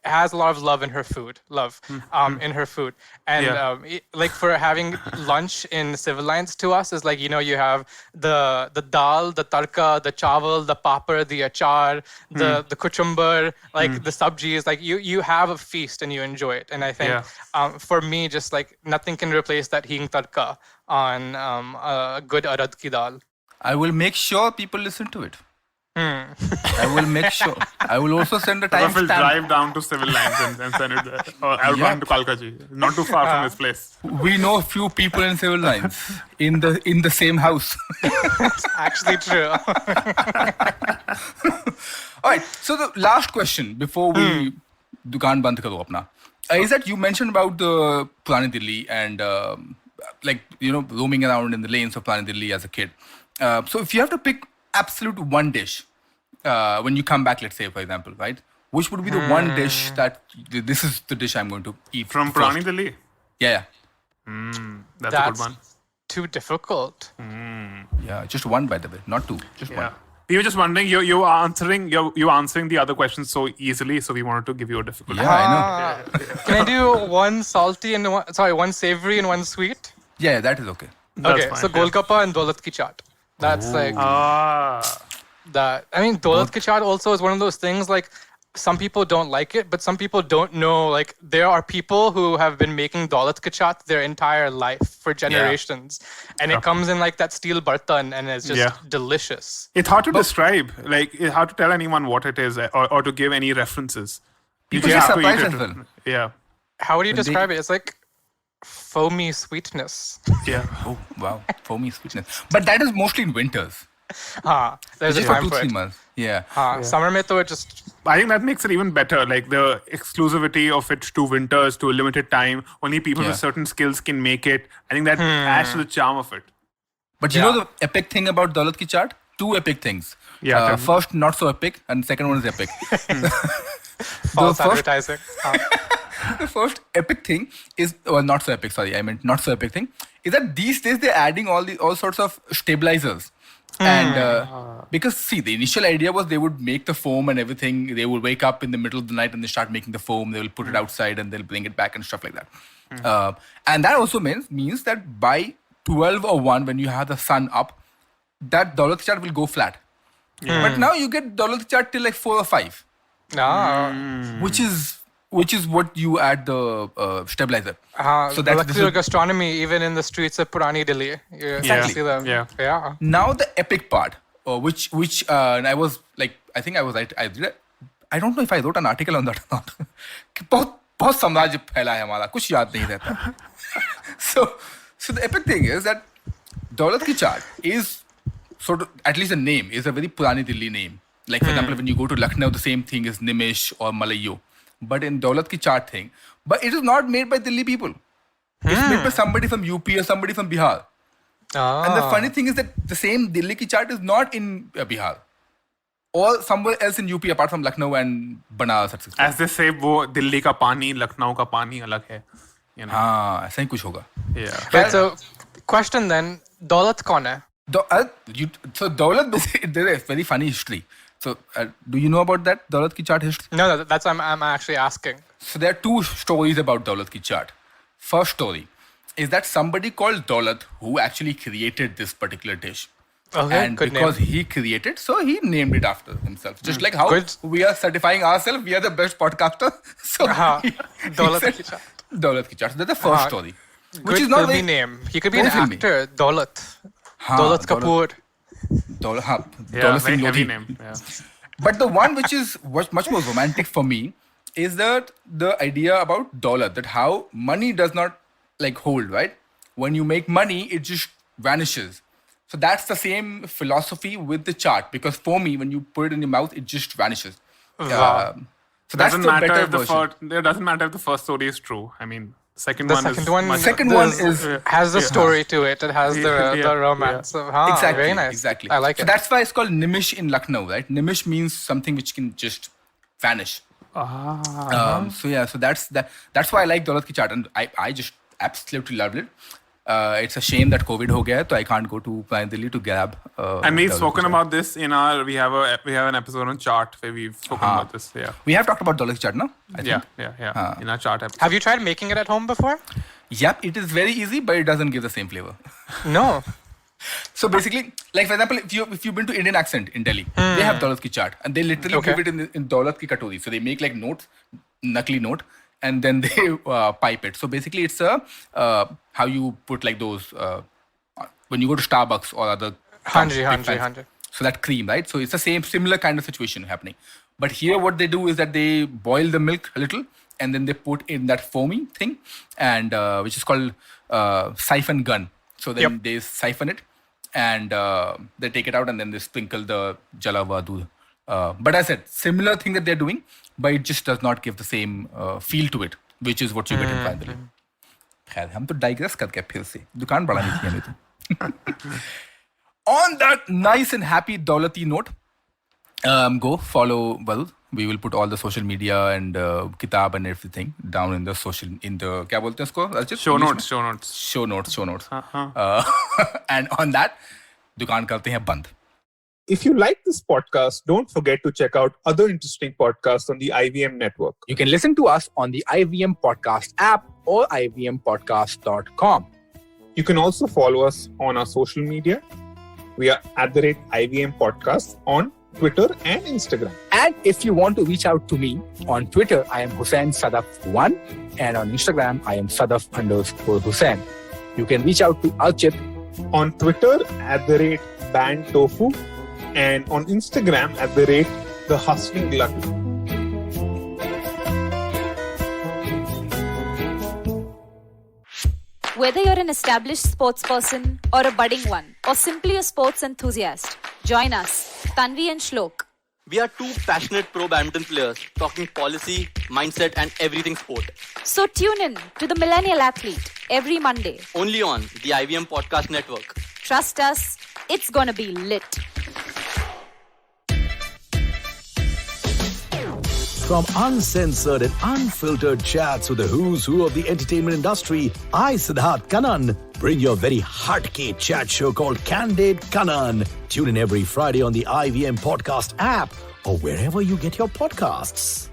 E: has a lot of love in her food, in her food. And like for having lunch in civil lines to us is like, you have the dal, the tarka, the chawal, the papad, the achar, the kuchumbar, like the sabjis, like you have a feast and you enjoy it. And I think for me, just like nothing can replace that hing tarka on a good arad ki dal.
D: I will make sure people listen to it. I will make sure. I will also send a timestamp.
C: I will drive down to civil lines and send it there. Or I'll run to Kalkaji. Not too far from this place.
D: We know a few people in civil lines in the same house.
E: It's actually true.
D: All right. So the last question before we dukaan band karo apna is that you mentioned about the Purani Delhi and roaming around in the lanes of Purani Delhi as a kid. So if you have to pick absolute one dish when you come back, let's say, for example, right? Which would be the one dish that this is the dish I'm going to eat
C: from Purani Delhi?
D: Yeah.
C: That's a good one.
E: Too difficult.
D: Yeah, just one, by the way, not two, just one.
C: We were just wondering, you were answering the other questions so easily, so we wanted to give you a difficult one.
D: Yeah, I know.
E: Can I do one salty and one savory and one sweet?
D: Yeah, that is okay.
E: That's fine, so Golgappa and Daulat ki chaat. That's like that. I mean, Daulat Ki Chaat also is one of those things like some people don't like it, but some people don't know. Like there are people who have been making Daulat Ki Chaat their entire life for generations, and it comes in like that steel bartan and it's just delicious.
C: It's hard to describe. Like it's hard to tell anyone what it is or to give any references.
D: People
C: just
D: get
C: have to eat
D: surprised
C: it.
D: as well.
C: Yeah.
E: How would you describe it? It's like foamy sweetness.
C: Yeah.
D: Oh wow, foamy sweetness. But that is mostly in winters.
E: There's a
D: Just for
E: time for
D: 2-3
E: it.
D: months. Yeah.
E: Summer mein to it just
C: I think that makes it even better. Like the exclusivity of it to winters, to a limited time. Only people with certain skills can make it. I think that adds to the charm of it.
D: But you know the epic thing about Daulat Ki Chaat? 2 epic things.
C: Yeah, tell me.
D: First, not so epic, and second one is epic.
E: false
D: first-
E: advertising.
D: The first epic thing is, well, not so epic, sorry, I meant not so epic thing, is that these days they're adding all sorts of stabilizers. And because, see, the initial idea was they would make the foam and everything. They would wake up in the middle of the night and they start making the foam. They will put it outside and they'll bring it back and stuff like that. And that also means that by 12 or 1, when you have the sun up, that Daulat Ki Chaat will go flat. But now you get Daulat Ki Chaat till like 4 or 5. Which is what you add the stabilizer.
E: So molecular gastronomy, even in the streets of Purani Delhi. You
C: Exactly.
E: see them. Yeah.
D: Now the epic part, which and I was like, I think I was right. I don't know if I wrote an article on that or not. बहुत साम्राज्य फैला है हमारा, कुछ याद नहीं रहता. So the epic thing is that Daulat Ki Chaat is sort of, at least the name is a very Purani Delhi name. Like for example, when you go to Lucknow, the same thing is Nimish or Malayo. But in Daulat Ki Chaat thing, but it is not made by Delhi people. It's made by somebody from UP or somebody from Bihar. And the funny thing is that the same Delhi Ki Chaat is not in Bihar or somewhere else in UP apart from Lucknow and Banaras, etc.
C: As they say, वो दिल्ली का पानी, लखनऊ का पानी अलग है. You know?
D: हाँ, ऐसा ही कुछ होगा.
C: Yeah.
E: But so, question then, Daulat kaun hai?
D: So Daulat, there is a very funny history. So do you know about that Daulat Ki Chaat history?
E: No, that's I'm actually asking.
D: So there are 2 stories about Daulat Ki Chaat. First story is that somebody called Daulat who actually created this particular dish.
E: Okay,
D: And
E: good
D: because
E: name.
D: he created, so he named it after himself. Just like how
E: Good.
D: we are certifying ourselves, we are the best podcaster. So he
E: Daulat
D: said
E: Ki Chaat.
D: Daulat Ki Chaat. So that's the first story. Which
E: Good
D: is not
E: filmy
D: very
E: name. He could be an
D: very filmy.
E: actor. Daulat. Daulat Kapoor.
D: Daulat
C: Yeah,
D: Singh
C: very heavy
D: Lodhi.
C: name. Yeah.
D: But the one which is much more romantic for me is that the idea about Daulat, that how money does not like hold, right? When you make money, it just vanishes. So that's the same philosophy with the chart, because for me, when you put it in your mouth, it just vanishes.
E: Wow.
D: So that's
C: Doesn't
D: the
C: matter
D: better
C: if the
D: version.
C: it doesn't matter if the first story is true. I mean, second
E: The
C: one
E: second
C: is
E: one,
C: much
D: Second one
E: there's-
D: is-
E: has the story to it. It has
C: Yeah,
E: the romance. So,
D: Exactly.
E: Very nice.
D: Exactly.
E: I like
D: so
E: it.
D: that's why it's called Nimish in Lucknow, right? Nimish means something which can just vanish. So that's why I like Daulat Ki Chaat, and I just absolutely loved it. It's a shame that COVID ho gaya, so I can't go to Pune Delhi to grab.
C: And we've
D: Daulat Ki
C: spoken
D: Chaat.
C: about this in our we have an episode on chart where we've spoken about this. Yeah.
D: We have talked about Daulat Ki Chaat, no? I think.
C: Yeah. In our chart episode.
E: Have you tried making it at home before?
D: Yep, it is very easy, but it doesn't give the same flavor.
E: No.
D: So basically, like for example, if you've been to Indian Accent in Delhi, they have Daulat Ki Chaat, and they literally give it in Daulat Ki Katori. So they make like notes, nakli note, and then they pipe it. So basically, it's how you put like those when you go to Starbucks or other.
E: Hanji.
D: So that cream, right? So it's the similar kind of situation happening. But here, what they do is that they boil the milk a little, and then they put in that foamy thing, and which is called siphon gun. So then they siphon it, and they take it out, and then they sprinkle the jalawa doodh. But as I said, similar thing that they're doing, but it just does not give the same feel to it, which is what you get in finally. खैर हम तो digress कर गए फिर से दुकान बढ़ानी थी हमें तो. On that nice and happy Daulati note, go follow Varud. We will put all the social media and kitab and everything down in the क्या बोलते हैं उसको Archit?
C: Show notes.
D: Show notes. And on that, दुकान करते हैं बंद.
A: If you like this podcast, don't forget to check out other interesting podcasts on the IVM network.
F: You can listen to us on the IVM Podcast app or ivmpodcast.com.
A: You can also follow us on our social media. We are @IVM Podcast on Twitter and Instagram.
F: And if you want to reach out to me on Twitter, I am Hussain Sadaf1, and on Instagram, I am Sadaf_Hussain. You can reach out to Archit
A: On Twitter @BanTofu and on Instagram @TheHustlingGlutton.
G: Whether you're an established sports person or a budding one, or simply a sports enthusiast, join us, Tanvi and Shlok.
H: We are two passionate pro badminton players talking policy, mindset, and everything sport.
G: So tune in to The Millennial Athlete every Monday.
H: Only on the IVM Podcast Network.
G: Trust us, it's gonna be lit.
I: From uncensored and unfiltered chats with the who's who of the entertainment industry, I, Siddharth Kannan, bring your very heartcake chat show called Candid Kannan. Tune in every Friday on the IVM Podcast app or wherever you get your podcasts.